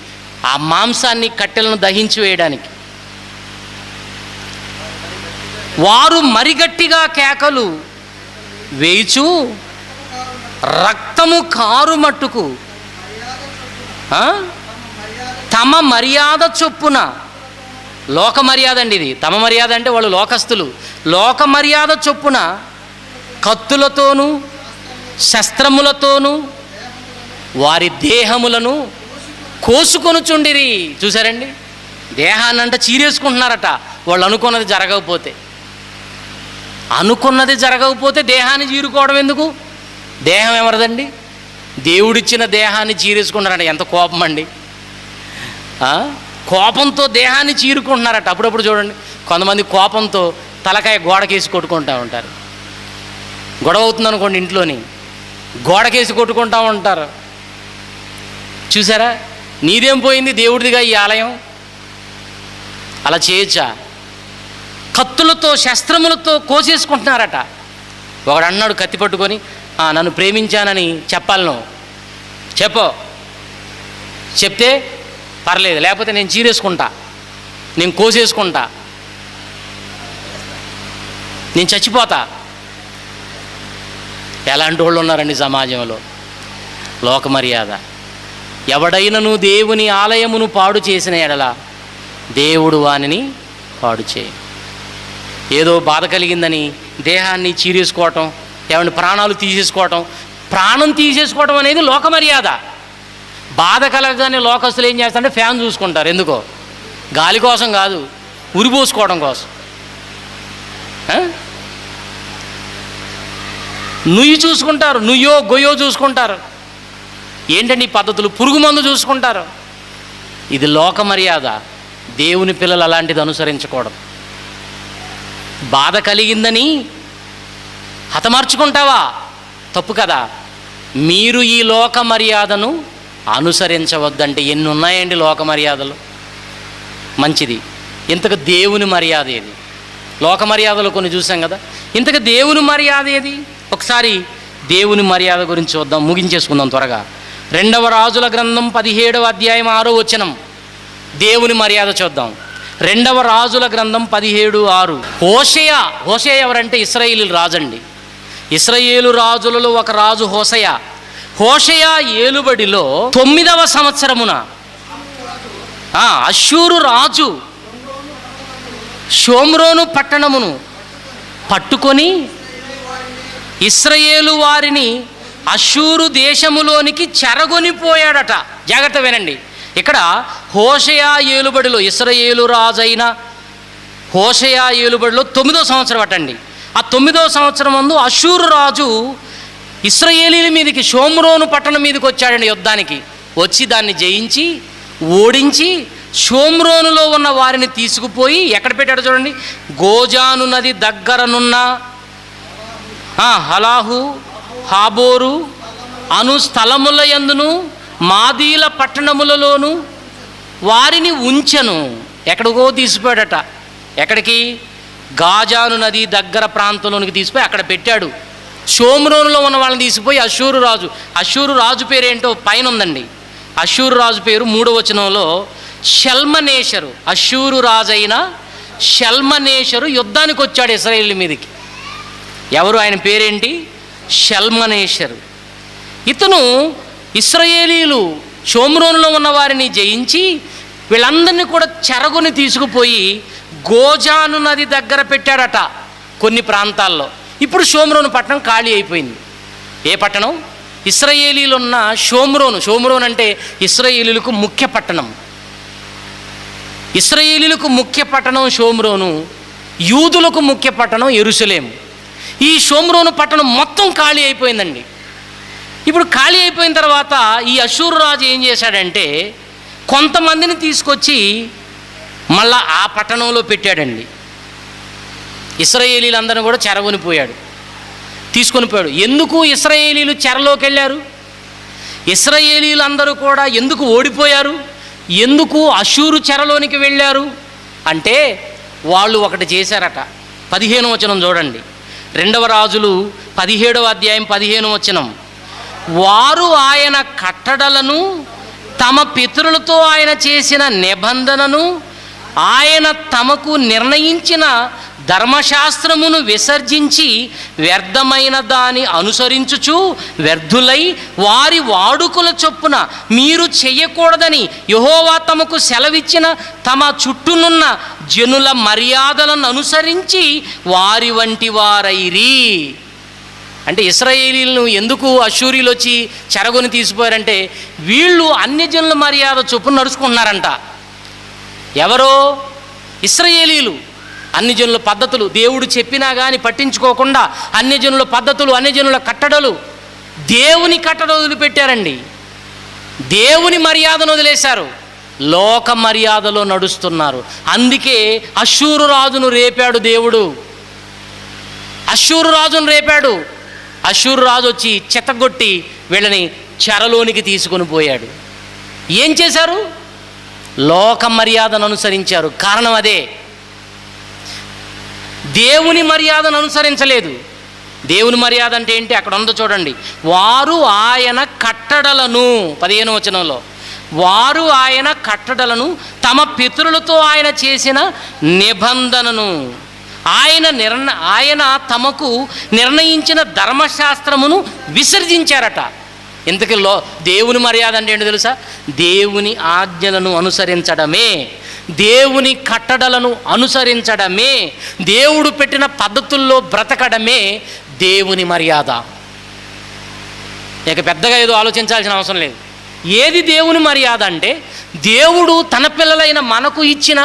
ఆ మాంసాన్ని కట్టెలను దహించి వేయడానికి. వారు మరి గట్టిగా కేకలు వేయిచు రక్తము కారు మట్టుకు తమ మర్యాద చొప్పున, లోక మర్యాద అండి ఇది, తమ మర్యాద అంటే వాళ్ళు లోకస్తులు, లోక మర్యాద చొప్పున కత్తులతోనూ శస్త్రములతోనూ వారి దేహములను కోసుకొనుచుండిరి. చూసారండి, దేహాన్నంట చీరేసుకుంటున్నారట. వాళ్ళు అనుకున్నది జరగకపోతే దేహాన్ని చీరుకోవడం ఎందుకు? దేహం ఎవరిదండి? దేవుడిచ్చిన దేహాన్ని చీరేసుకుంటున్నారట. ఎంత కోపం అండి! కోపంతో దేహాన్ని చీరుకుంటున్నారట. అప్పుడప్పుడు చూడండి, కొంతమంది కోపంతో తలకాయ గోడకేసి కొట్టుకుంటూ ఉంటారు. గొడవ అవుతుంది అనుకోండి, ఇంట్లోని గోడకేసి కొట్టుకుంటూ ఉంటారు. చూసారా? నీదేం పోయింది, దేవుడిదిగా ఈ ఆలయం. అలా చేయొచ్చా? కత్తులతో శస్త్రములతో కోసేసుకుంటున్నారట. ఒకడు అన్నాడు కత్తి పట్టుకొని, నన్ను ప్రేమించానని చెప్పాలను, చెప్తే పర్లేదు, లేకపోతే నేను చీరేసుకుంటా, నేను కోసేసుకుంటా, నేను చచ్చిపోతా. ఎలాంటి వాళ్ళు ఉన్నారండి సమాజంలో? లోక మర్యాద. ఎవడైనను దేవుని ఆలయమును పాడు చేసిన ఎడల దేవుడు వానిని పాడు చేయి. ఏదో బాధ కలిగిందని దేహాన్ని చీరేసుకోవటం, ఏమంటే ప్రాణాలు తీసేసుకోవటం, ప్రాణం తీసేసుకోవటం అనేది లోక మర్యాద. బాధ కలగగానే లోకస్తులు ఏం చేస్తారంటే ఫ్యాన్ చూసుకుంటారు. ఎందుకో? గాలి కోసం కాదు, ఉరిపోసుకోవడం కోసం. నుయ్యి చూసుకుంటారు, నుయ్యో గొయ్యో చూసుకుంటారు. ఏంటండి ఈ పద్ధతులు? పురుగు మందు చూసుకుంటారు. ఇది లోక మర్యాద. దేవుని పిల్లలు అలాంటిది అనుసరించకూడదు. బాధ కలిగిందని హతమార్చుకుంటావా? తప్పు కదా. మీరు ఈ లోక మర్యాదను అనుసరించవద్దంటే ఎన్ని ఉన్నాయండి లోక మర్యాదలు. మంచిది. ఇంతకు దేవుని మర్యాద ఏది? లోక మర్యాదలు కొన్ని చూసాం కదా, ఇంతకు దేవుని మర్యాద ఏది? ఒకసారి దేవుని మర్యాద గురించి చూద్దాం, ముగించేసుకుందాం త్వరగా. 2వ రాజుల గ్రంథం 17వ అధ్యాయం 6వ వచనం. దేవుని మర్యాద చూద్దాం. 2వ రాజుల గ్రంథం 17:6. హోషేయ ఎవరంటే ఇశ్రాయేలు రాజు అండి. ఇశ్రాయేలు రాజులలో ఒక రాజు హోషేయ ఏలుబడిలో 9వ సంవత్సరమున అష్షూరు రాజు షోమ్రోను పట్టణమును పట్టుకొని ఇశ్రాయేలు వారిని అష్షూరు దేశములోనికి చెరగొనిపోయాడట. జాగ్రత్త వినండి, ఇక్కడ హోషేయ ఏలుబడిలో, ఇశ్రాయేలు రాజు అయిన హోషేయ ఏలుబడిలో 9వ సంవత్సరం అటండి. ఆ 9వ సంవత్సరం ముందు అష్షూరు రాజు ఇశ్రాయేలీల మీదకి, షోమ్రోను పట్టణం మీదకి వచ్చాడండి యుద్ధానికి. వచ్చి దాన్ని జయించి ఓడించి షోమ్రోనులో ఉన్న వారిని తీసుకుపోయి ఎక్కడ పెట్టాడు చూడండి, గోజాను నది దగ్గరనున్న హలాహు హాబోరు అను స్థలముల యందును మాదీల పట్టణములలోను వారిని ఉంచెను. ఎక్కడికో తీసిపోయాడట. ఎక్కడికి? గాజాను నది దగ్గర ప్రాంతంలోనికి తీసిపోయి అక్కడ పెట్టాడు. షోమ్రోనులో ఉన్న వాళ్ళని తీసిపోయి అష్షూరు రాజు పేరేంటో పైన ఉందండి. అష్షూరు రాజు పేరు 3వ వచనంలో షల్మనేషరు. అష్షూరు రాజైన షల్మనేషరు యుద్ధానికి వచ్చాడు ఇశ్రాయేలు మీదకి. ఎవరు? ఆయన పేరేంటి? షల్మనేషరు. ఇతను ఇశ్రాయేలీలు షోమ్రోనులో ఉన్న వారిని జయించి వీళ్ళందరినీ కూడా చెరగొని తీసుకుపోయి గోజాను నది దగ్గర పెట్టాడట కొన్ని ప్రాంతాల్లో. ఇప్పుడు షోమ్రోను పట్టణం ఖాళీ అయిపోయింది. ఏ పట్టణం? ఇశ్రాయేలీలు ఉన్న షోమ్రోను అంటే ఇశ్రాయేలీలకు ముఖ్య పట్టణం. ఇశ్రాయేలీలకు ముఖ్య పట్టణం షోమ్రోను, యూదులకు ముఖ్య పట్టణం యెరూషలేము. ఈ షోమ్రోను పట్టణం మొత్తం ఖాళీ అయిపోయిందండి. ఇప్పుడు ఖాళీ అయిపోయిన తర్వాత ఈ అష్షూరు రాజు ఏం చేశాడంటే కొంతమందిని తీసుకొచ్చి మళ్ళా ఆ పట్టణంలో పెట్టాడండి. ఇశ్రాయేలీలందరినీ కూడా చెరగొనిపోయాడు. తీసుకొని పోయాడు. ఎందుకు ఇశ్రాయేలీలు చెరలోకి వెళ్ళారు? ఇశ్రాయేలీలు అందరూ కూడా ఎందుకు ఓడిపోయారు? ఎందుకు అష్షూరు చెరలోనికి వెళ్ళారు అంటే వాళ్ళు ఒకటి చేశారట. 15వ వచనం చూడండి, 2వ రాజులు 17వ అధ్యాయం 15వ వచనం. వారు ఆయన కట్టడలను, తమ పితరులతో ఆయన చేసిన నిబంధనను, ఆయన తమకు నిర్ణయించిన ధర్మశాస్త్రమును విసర్జించి వ్యర్థమైన దాన్ని అనుసరించుచు వ్యర్థులై వారి వాడుకల చొప్పున మీరు చెయ్యకూడదని యెహోవా తమకు సెలవిచ్చిన తమ చుట్టూనున్న జనుల మర్యాదలను అనుసరించి వారి వంటి వారైరి. అంటే ఇశ్రాయేలీలను ఎందుకు అష్షూరీలు వచ్చి చెరగొని తీసిపోయారంటే వీళ్ళు అన్యజనుల మర్యాద చొప్పున నడుచుకుంటున్నారంట. ఎవరో? ఇశ్రాయేలీలు. అన్యజనుల పద్ధతులు, దేవుడు చెప్పినా కానీ పట్టించుకోకుండా అన్యజనుల పద్ధతులు, అన్యజనుల కట్టడలు, దేవుని కట్టడలు వదిలిపెట్టారండి. దేవుని మర్యాదను వదిలేశారు, లోక మర్యాదలో నడుస్తున్నారు. అందుకే అష్షూరు రాజును రేపాడు దేవుడు. అష్షూరు రాజును రేపాడు. అష్షూరు రాజు వచ్చి చెత్తగొట్టి వీళ్ళని చెరలోనికి తీసుకొని పోయాడు. ఏం చేశారు? లోక మర్యాదను అనుసరించారు. కారణం అదే, దేవుని మర్యాదను అనుసరించలేదు. దేవుని మర్యాద అంటే ఏంటి? అక్కడ ఉందో చూడండి. వారు ఆయన కట్టడలను, 15వ వచనంలో, వారు ఆయన కట్టడలను, తమ పితరులతో ఆయన చేసిన నిబంధనను, ఆయన తమకు నిర్ణయించిన ధర్మశాస్త్రమును విసర్జించారట. ఇంతకీ దేవుని మర్యాద అంటే ఏంటో తెలుసా? దేవుని ఆజ్ఞలను అనుసరించడమే, దేవుని కట్టడలను అనుసరించడమే, దేవుడు పెట్టిన పద్ధతుల్లో బ్రతకడమే దేవుని మర్యాద. ఇక పెద్దగా ఏదో ఆలోచించాల్సిన అవసరం లేదు. ఏది దేవుని మర్యాద అంటే దేవుడు తన పిల్లలైన మనకు ఇచ్చిన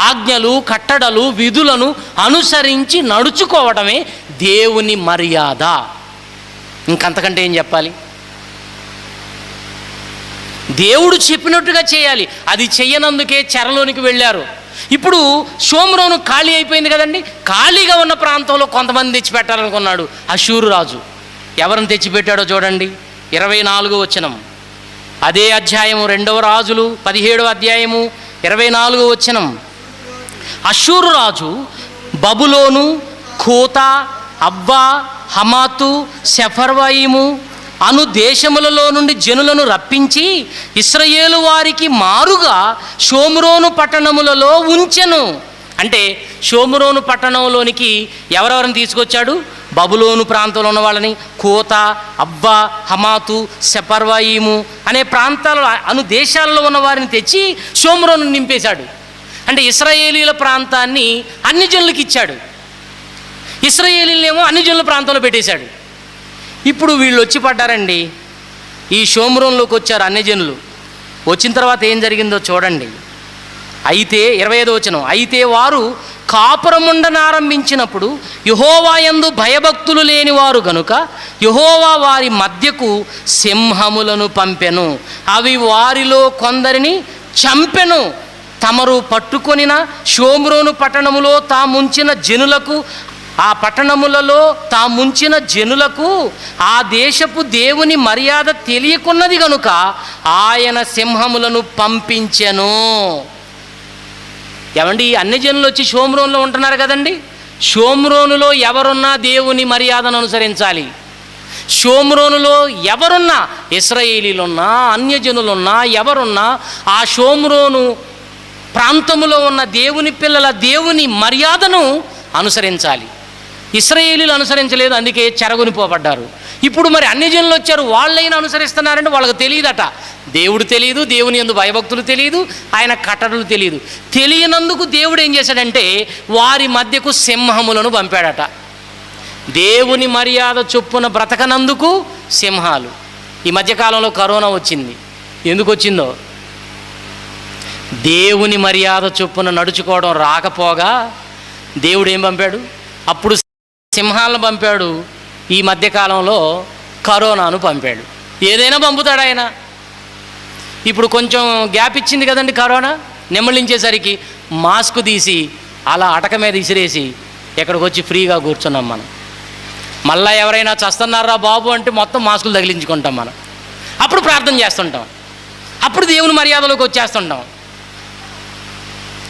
ఆజ్ఞలు, కట్టడలు, విధులను అనుసరించి నడుచుకోవడమే దేవుని మర్యాద. ఇంకంతకంటే ఏం చెప్పాలి? దేవుడు చెప్పినట్టుగా చేయాలి. అది చెయ్యనందుకే చెరలోనికి వెళ్ళారు. ఇప్పుడు షోమ్రోను ఖాళీ అయిపోయింది కదండి. ఖాళీగా ఉన్న ప్రాంతంలో కొంతమంది తెచ్చిపెట్టాలనుకున్నాడు అష్షూరు రాజు. ఎవరిని తెచ్చిపెట్టాడో చూడండి, 24వ వచనం. అదే అధ్యాయము, 2వ రాజులు 17వ అధ్యాయము 24వ వచనం. అష్షూరు రాజు బబులోను, కూతా, అవ్వా, హమాతు, సెఫర్వయిము అను దేశములలో నుండి జనులను రప్పించి ఇశ్రాయేలు వారికి మారుగా షోమ్రోను పట్టణములలో ఉంచెను. అంటే షోమ్రోను పట్టణంలోనికి ఎవరెవరిని తీసుకొచ్చాడు? బబులోను ప్రాంతంలో ఉన్న వాళ్ళని, కూతా, అవ్వా, హమాతు, సెఫర్వయిము అనే ప్రాంతాల్లో అను దేశాల్లో ఉన్న వారిని తెచ్చి షోమ్రోను నింపేశాడు. అంటే ఇశ్రాయేలీల ప్రాంతాన్ని అన్ని జనులకు ఇచ్చాడు, ఇశ్రాయేలీలేమో అన్ని జనుల ప్రాంతంలో పెట్టేశాడు. ఇప్పుడు వీళ్ళు వచ్చి పడ్డారండి, ఈ షోమ్రోన్లోకి వచ్చారు అన్యజనులు. వచ్చిన తర్వాత ఏం జరిగిందో చూడండి. అయితే 25వ వచనం, అయితే వారు కాపురముండనారంభించినప్పుడు యెహోవా యందు భయభక్తులు లేని వారు గనుక యెహోవా వారి మధ్యకు సింహములను పంపెను, అవి వారిలో కొందరిని చంపెను. తమరు పట్టుకొనిన షోమ్రోను పట్టణములో తాముంచిన జనులకు, ఆ పట్టణములలో తాముంచిన జనులకు ఆ దేశపు దేవుని మర్యాద తెలియకున్నది గనుక ఆయన సింహములను పంపించెను. ఏమండి, అన్ని జనులు వచ్చి షోమ్రోన్లో ఉంటున్నారు కదండి. షోమ్రోనులో ఎవరున్నా దేవుని మర్యాదను అనుసరించాలి. షోమ్రోనులో ఎవరున్నా, ఇశ్రాయేలీలున్నా, అన్యజనులున్నా, ఎవరున్నా ఆ షోమ్రోను ప్రాంతములో ఉన్న దేవుని పిల్లల దేవుని మర్యాదను అనుసరించాలి. ఇశ్రాయేలీలు అనుసరించలేదు, అందుకే చెరగొనిపోబడ్డారు. ఇప్పుడు మరి అన్యజనులు వచ్చారు, వాళ్ళైనా అనుసరిస్తున్నారంటే వాళ్ళకి తెలియదట. దేవుడు తెలియదు, దేవుని యందు భయభక్తులు తెలియదు, ఆయన కట్టడలు తెలియదు. తెలియనందుకు దేవుడు ఏం చేశాడంటే వారి మధ్యకు సింహములను పంపాడట. దేవుని మర్యాద చొప్పున బ్రతకనందుకు సింహాలు. ఈ మధ్యకాలంలో కరోనా వచ్చింది. ఎందుకు వచ్చిందో? దేవుని మర్యాద చొప్పున నడుచుకోవడం రాకపోగా దేవుడు ఏం పంపాడు? అప్పుడు సింహాలను పంపాడు, ఈ మధ్యకాలంలో కరోనాను పంపాడు. ఏదైనా పంపుతాడు ఆయన. ఇప్పుడు కొంచెం గ్యాప్ ఇచ్చింది కదండి కరోనా, నెమ్మలించేసరికి మాస్క్ తీసి అలా అటక మీద ఇసిరేసి ఎక్కడికి వచ్చి ఫ్రీగా కూర్చున్నాం మనం. మళ్ళీ ఎవరైనా చస్తున్నారా బాబు అంటే మొత్తం మాస్కులు తగిలించుకుంటాం మనం. అప్పుడు ప్రార్థన చేస్తుంటాం, అప్పుడు దేవుని మర్యాదలోకి వచ్చేస్తుంటాం.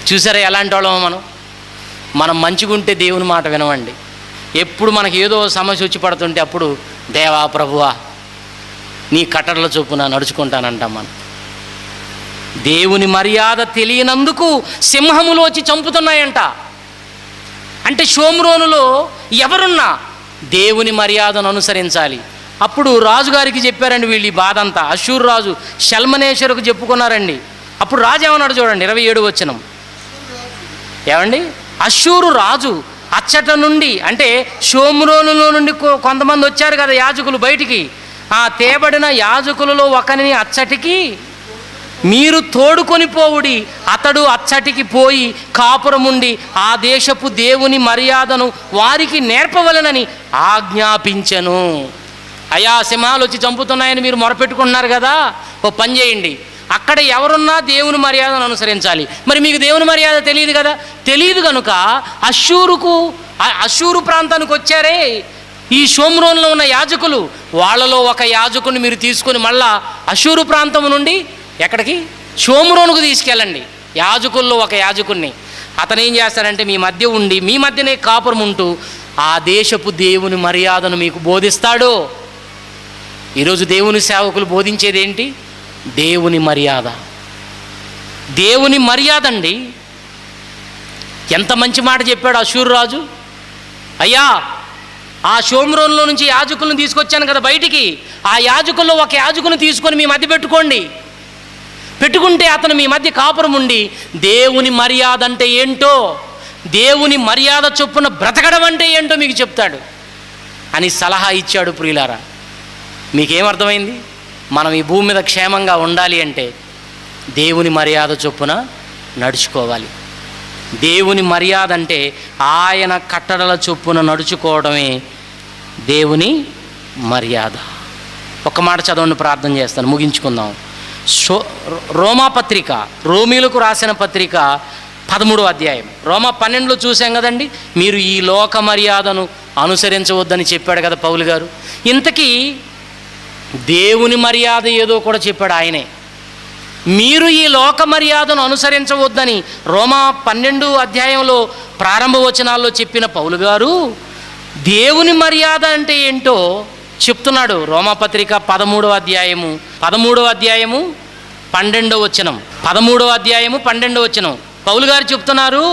చూసారా ఎలాంటి వాళ్ళమో మనం మంచిగా ఉంటే దేవుని మాట వినవండి. ఎప్పుడు మనకి ఏదో సమస్య వచ్చి పడుతుంటే అప్పుడు దేవా ప్రభువా నీ కట్టడల చొప్పున నడుచుకుంటానంటాం మనం. దేవుని మర్యాద తెలియనందుకు సింహములు వచ్చి చంపుతున్నాయంట. అంటే షోమ్రోనులో ఎవరున్నా దేవుని మర్యాదను అనుసరించాలి. అప్పుడు రాజుగారికి చెప్పారండి వీళ్ళు ఈ బాధ అంతా. అష్షూరు రాజు షల్మనేశ్వరుకు చెప్పుకున్నారండి. అప్పుడు రాజు ఏమన్నాడు చూడండి, 27 వచనం. ఏమండి, అష్షూరు రాజు అచ్చట నుండి, అంటే షోమ్రోనులో నుండి కొంతమంది వచ్చారు కదా యాజకులు బయటికి, ఆ తేబడిన యాజకులలో ఒకరిని అచ్చటికి మీరు తోడుకొని పోవుడి, అతడు అచ్చటికి పోయి కాపురముండి ఆ దేశపు దేవుని మర్యాదను వారికి నేర్పవలనని ఆజ్ఞాపించెను. అయ్యా సింహాలు వచ్చి చంపుతున్నాయని మీరు మొరపెట్టుకుంటున్నారు కదా, ఓ పని చేయండి, అక్కడ ఎవరున్నా దేవుని మర్యాదను అనుసరించాలి. మరి మీకు దేవుని మర్యాద తెలియదు కదా, తెలియదు కనుక అష్షూరు ప్రాంతానికి వచ్చారే ఈ షోమ్రోన్లో ఉన్న యాజకులు, వాళ్ళలో ఒక యాజకుని మీరు తీసుకొని మళ్ళా అష్షూరు ప్రాంతం నుండి ఎక్కడికి, షోమ్రోనుకు తీసుకెళ్ళండి. యాజకుల్లో ఒక యాజకుడిని, అతను ఏం చేస్తాడంటే మీ మధ్య ఉండి మీ మధ్యనే కాపురం ఉంటూ ఆ దేశపు దేవుని మర్యాదను మీకు బోధిస్తాడు. ఈరోజు దేవుని సేవకులు బోధించేది ఏంటి? దేవుని మర్యాద. దేవుని మర్యాద అండి. ఎంత మంచి మాట చెప్పాడు అష్షూరు రాజు. అయ్యా ఆ షోమ్రోన్లో నుంచి యాజకులను తీసుకొచ్చాను కదా బయటికి, ఆ యాజకుల్లో ఒక యాజకుని తీసుకొని మీ మధ్య పెట్టుకుంటే అతను మీ మధ్య కాపురం ఉండి దేవుని మర్యాద అంటే ఏంటో, దేవుని మర్యాద చొప్పున బ్రతకడం అంటే ఏంటో మీకు చెప్తాడు అని సలహా ఇచ్చాడు. ప్రియులారా, మీకేమర్థమైంది? మనం ఈ భూమి మీద క్షేమంగా ఉండాలి అంటే దేవుని మర్యాద చొప్పున నడుచుకోవాలి. దేవుని మర్యాద అంటే ఆయన కట్టడల చొప్పున నడుచుకోవడమే దేవుని మర్యాద. ఒక్క మాట చదవండి, ప్రార్థన చేస్తాను, ముగించుకుందాం. రోమాపత్రిక, రోమీలకు రాసిన పత్రిక 13వ అధ్యాయం. రోమా 12లో చూసాం కదండి, మీరు ఈ లోక మర్యాదను అనుసరించవద్దని చెప్పాడు కదా పౌలు గారు. ఇంతకీ దేవుని మర్యాద ఏదో కూడా చెప్పాడు ఆయనే. మీరు ఈ లోక మర్యాదను అనుసరించవద్దని రోమా 12 అధ్యాయంలో ప్రారంభ వచనాల్లో చెప్పిన పౌలు గారు దేవుని మర్యాద అంటే ఏంటో చెప్తున్నాడు. రోమాపత్రిక 13వ అధ్యాయము 12వ వచనం. 13వ అధ్యాయము 12వ వచనం పౌలు గారు చెప్తున్నారు,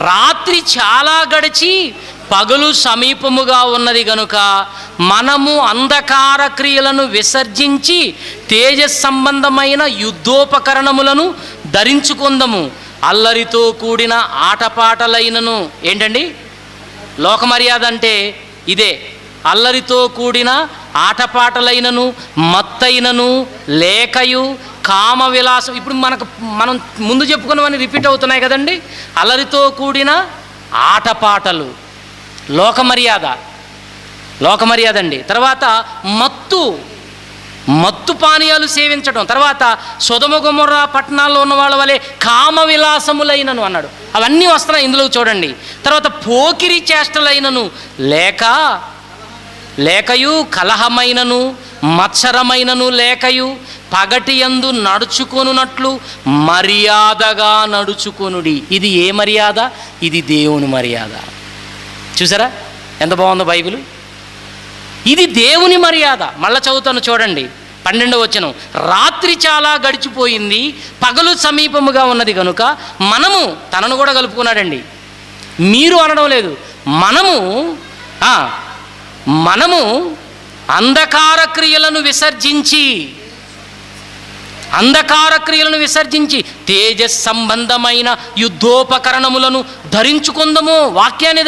రాత్రి చాలా గడిచి పగలు సమీపముగా ఉన్నది గనుక మనము అంధకార క్రియలను విసర్జించి తేజస్ సంబంధమైన యుద్ధోపకరణములను ధరించుకుందాము. అల్లరితో కూడిన ఆటపాటలైనను, ఏంటండి లోక మర్యాద అంటే ఇదే, అల్లరితో కూడిన ఆటపాటలైనను మత్తైనను లేకయు కామ విలాసం. ఇప్పుడు మనం ముందు చెప్పుకున్నవన్నీ రిపీట్ అవుతున్నాయి కదండి. అల్లరితో కూడిన ఆటపాటలు లోక మర్యాద అండి. తర్వాత మత్తు పానీయాలు సేవించడం. తర్వాత సొదొమ గొమొర్రా పట్టణాల్లో ఉన్న వాళ్ళ వలె కామ విలాసములైనను అన్నాడు. అవన్నీ వస్తున్నాయి ఇందులో చూడండి. తర్వాత పోకిరి చేష్టలైనను లేకయు కలహమైనను మత్సరమైనను లేకయు పగటి యందు నడుచుకొనున్నట్లు మర్యాదగా నడుచుకొనుడి. ఇది ఏ మర్యాద? ఇది దేవుని మర్యాద. చూసారా ఎంత బాగుందో బైబిల్. ఇది దేవుని మర్యాద. మళ్ళా చదువుతాను చూడండి, 12వ వచనం. రాత్రి చాలా గడిచిపోయింది, పగలు సమీపముగా ఉన్నది కనుక మనము, తనను కూడా కలుపుకున్నాడండి, మీరు అనడం లేదు, మనము అంధకార క్రియలను విసర్జించి తేజస్ సంబంధమైన యుద్ధోపకరణములను ధరించుకుందాము. వాక్యాన్ని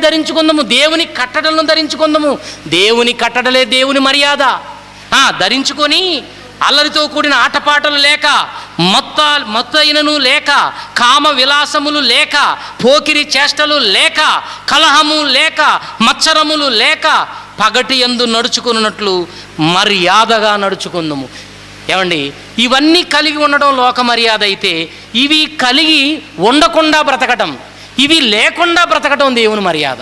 ధరించుకుందాము. దేవుని కట్టడలను ధరించుకుందాము. దేవుని కట్టడలే దేవుని మర్యాద. ధరించుకొని అల్లరితో కూడిన ఆటపాటలు లేక, మత్తైనను లేక, కామ విలాసములు లేక, పోకిరి చేష్టలు లేక, కలహము లేక, మత్సరములు లేక, పగటి యందు నడుచుకున్నట్లు మర్యాదగా నడుచుకుందాము. ఏమండి, ఇవన్నీ కలిగి ఉండడం లోక మర్యాద అయితే, ఇవి కలిగి ఉండకుండా బ్రతకటం, ఇవి లేకుండా బ్రతకటం దేవుని మర్యాద.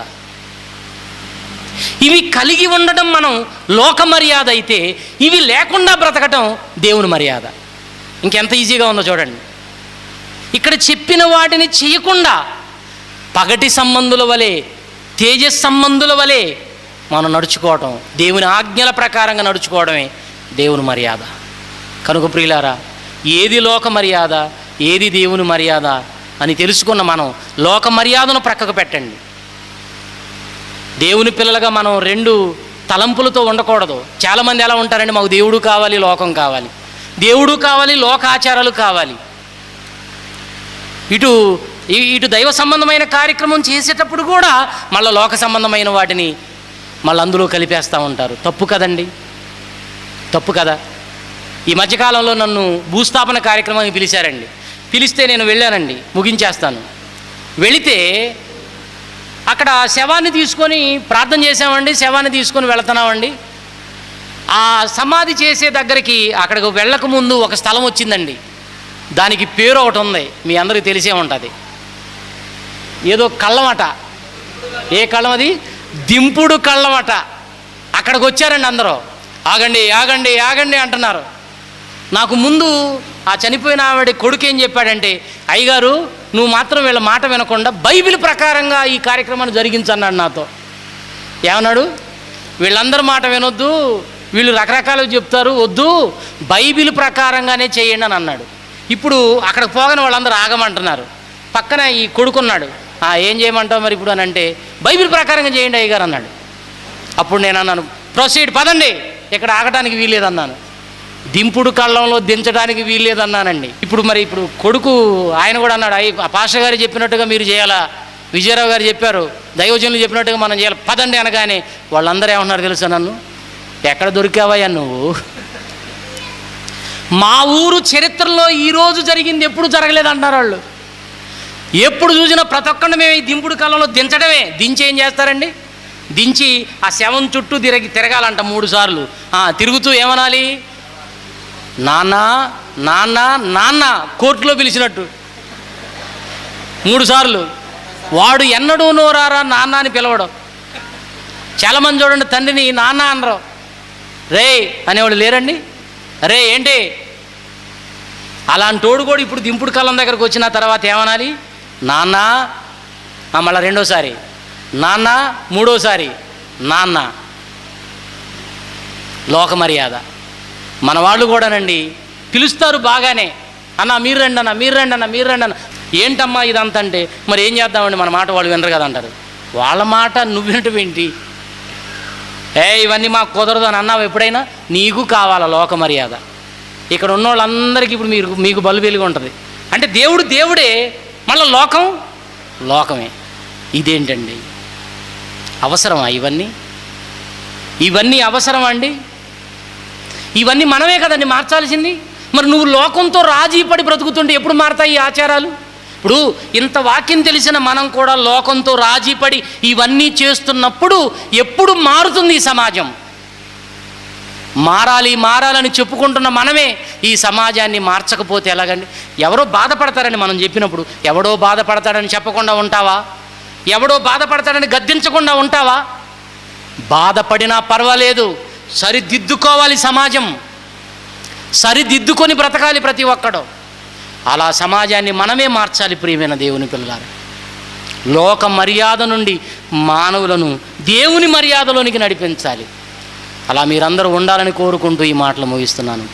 ఇవి కలిగి ఉండడం మనం లోక మర్యాద అయితే, ఇవి లేకుండా బ్రతకటం దేవుని మర్యాద. ఇంకెంత ఈజీగా ఉందో చూడండి. ఇక్కడ చెప్పిన వాటిని చేయకుండా పగటి సంబంధుల వలె, తేజస్ సంబంధుల వలె మనం నడుచుకోవటం, దేవుని ఆజ్ఞల ప్రకారంగా నడుచుకోవడమే దేవుని మర్యాద. కనుక ప్రియులారా, ఏది లోక మర్యాద, ఏది దేవుని మర్యాద అని తెలుసుకున్న మనం లోక మర్యాదను ప్రక్కకు పెట్టండి. దేవుని పిల్లలుగా మనం రెండు తలంపులతో ఉండకూడదు. చాలామంది ఎలా ఉంటారండి, మాకు దేవుడు కావాలి, లోకం కావాలి, దేవుడు కావాలి, లోకాచారాలు కావాలి. ఇటు దైవ సంబంధమైన కార్యక్రమం చేసేటప్పుడు కూడా మళ్ళీ లోక సంబంధమైన వాటిని మళ్ళీ అందులో కలిపేస్తూ ఉంటారు. తప్పు కదండి, తప్పు కదా. ఈ మధ్యకాలంలో నన్ను భూస్థాపన కార్యక్రమానికి పిలిచారండి. పిలిస్తే నేను వెళ్ళానండి, ముగించేస్తాను. వెళితే అక్కడ శవాన్ని తీసుకొని ప్రార్థన చేసామండి, శవాన్ని తీసుకొని వెళుతున్నామండి. ఆ సమాధి చేసే దగ్గరికి అక్కడికి వెళ్ళక ముందు ఒక స్థలం వచ్చిందండి. దానికి పేరు ఒకటి ఉంది, మీ అందరికీ తెలిసే ఉంటుంది. ఏదో కళ్ళమట. ఏ కళ్ళం అది? దింపుడు కళ్ళమట. అక్కడికి వచ్చారండి అందరూ. ఆగండి ఆగండి ఆగండి అంటున్నారు. నాకు ముందు ఆ చనిపోయిన ఆవిడ కొడుకు ఏం చెప్పాడంటే, అయ్యగారు నువ్వు మాత్రం వీళ్ళ మాట వినకుండా బైబిల్ ప్రకారంగా ఈ కార్యక్రమాన్ని జరిగించన్నాడు నాతో. ఏమన్నాడు? వీళ్ళందరి మాట వినొద్దు, వీళ్ళు రకరకాలు చెప్తారు, వద్దు, బైబిల్ ప్రకారంగానే చేయండి అని అన్నాడు. ఇప్పుడు అక్కడికి పోగానే వాళ్ళందరూ ఆగమంటున్నారు. పక్కన ఈ కొడుకున్నాడు. ఏం చేయమంటావు మరి ఇప్పుడు అని అంటే, బైబిల్ ప్రకారంగా చేయండి అయ్యగారు అన్నాడు. అప్పుడు నేను అన్నాను, ప్రొసీడ్, పదండి, ఇక్కడ ఆగటానికి వీల్లేదన్నాను. దింపుడు కళ్ళంలో దించడానికి వీల్లేదన్నానండి. ఇప్పుడు కొడుకు ఆయన కూడా అన్నాడు, ఆ పాస్టర్ గారు చెప్పినట్టుగా మీరు చేయాలా, విజయరావు గారు చెప్పారు, దైవజనులు చెప్పినట్టుగా మనం చేయాలి, పదండి అనగానే వాళ్ళందరూ ఏమన్నారు తెలుసా, నన్ను ఎక్కడ దొరికావయ్యా నువ్వు? మా ఊరు చరిత్రలో ఈరోజు జరిగింది ఎప్పుడు జరగలేదు అంటున్నారు వాళ్ళు. ఎప్పుడు చూసినా ప్రతి ఒక్కరిని మేము ఈ దింపుడు కాలంలో దించడమే. దించి ఏం చేస్తారండి? దించి ఆ శవం చుట్టూ తిరగాలంట 3 సార్లు. తిరుగుతూ ఏమనాలి? నాన్న నాన్న నాన్న, కోర్టులో పిలిచినట్టు 3 సార్లు. వాడు ఎన్నడూ నోరారా నాన్న అని పిలవడం. చాలామంది చూడండి, తండ్రిని నాన్న అనరు, రే అనేవాళ్ళు లేరండి. రే ఏంటి? అలాంటోడు కూడా ఇప్పుడు దింపుడు కాలం దగ్గరకు వచ్చిన తర్వాత ఏమనాలి? నాన్న, మళ్ళీ 2సారి నాన్న, 3సారి నాన్న. లోక మర్యాద. మన వాళ్ళు కూడానండి పిలుస్తారు బాగానే, అన్న మీరు రండి అన్న, మీరు రండి అన్న, మీరు రండి అన్న. ఏంటమ్మా ఇదంతా అంటే, మరి ఏం చేద్దామండి, మన మాట వాళ్ళు వినరు కదా అంటారు. వాళ్ళ మాట నువ్వు వినటం ఏంటి? ఇవన్నీ మాకు కుదరదు అని అన్నావు ఎప్పుడైనా? నీకు కావాలా లోక మర్యాద? ఇక్కడ ఉన్న వాళ్ళందరికీ ఇప్పుడు మీకు బలు వెలుగు ఉంటుంది. అంటే దేవుడు దేవుడే, మళ్ళీ లోకం లోకమే. ఇదేంటండి? అవసరమా ఇవన్నీ? ఇవన్నీ అవసరమా అండి? ఇవన్నీ మనమే కదండి మార్చాల్సింది. మరి నువ్వు లోకంతో రాజీ పడి బ్రతుకుతుంటే ఎప్పుడు మారతాయి ఈ ఆచారాలు? ఇప్పుడు ఇంత వాక్యం తెలిసిన మనం కూడా లోకంతో రాజీ పడి ఇవన్నీ చేస్తున్నప్పుడు ఎప్పుడు మారుతుంది ఈ సమాజం? మారాలి మారాలని చెప్పుకుంటున్న మనమే ఈ సమాజాన్ని మార్చకపోతే ఎలాగండి? ఎవరో బాధపడతారని మనం చెప్పినప్పుడు, ఎవడో బాధపడతాడని చెప్పకుండా ఉంటావా? ఎవడో బాధపడతాడని గద్దించకుండా ఉంటావా? బాధపడినా పర్వాలేదు, సరిదిద్దుకోవాలి సమాజం, సరిదిద్దుకొని బ్రతకాలి ప్రతి ఒక్కడు. అలా సమాజాన్ని మనమే మార్చాలి ప్రియమైన దేవుని పిల్లలారా. లోక మర్యాద నుండి మానవులను దేవుని మర్యాదలోనికి నడిపించాలి. అలా మీరందరూ ఉండాలని కోరుకుంటూ ఈ మాటలు ముగిస్తున్నాను.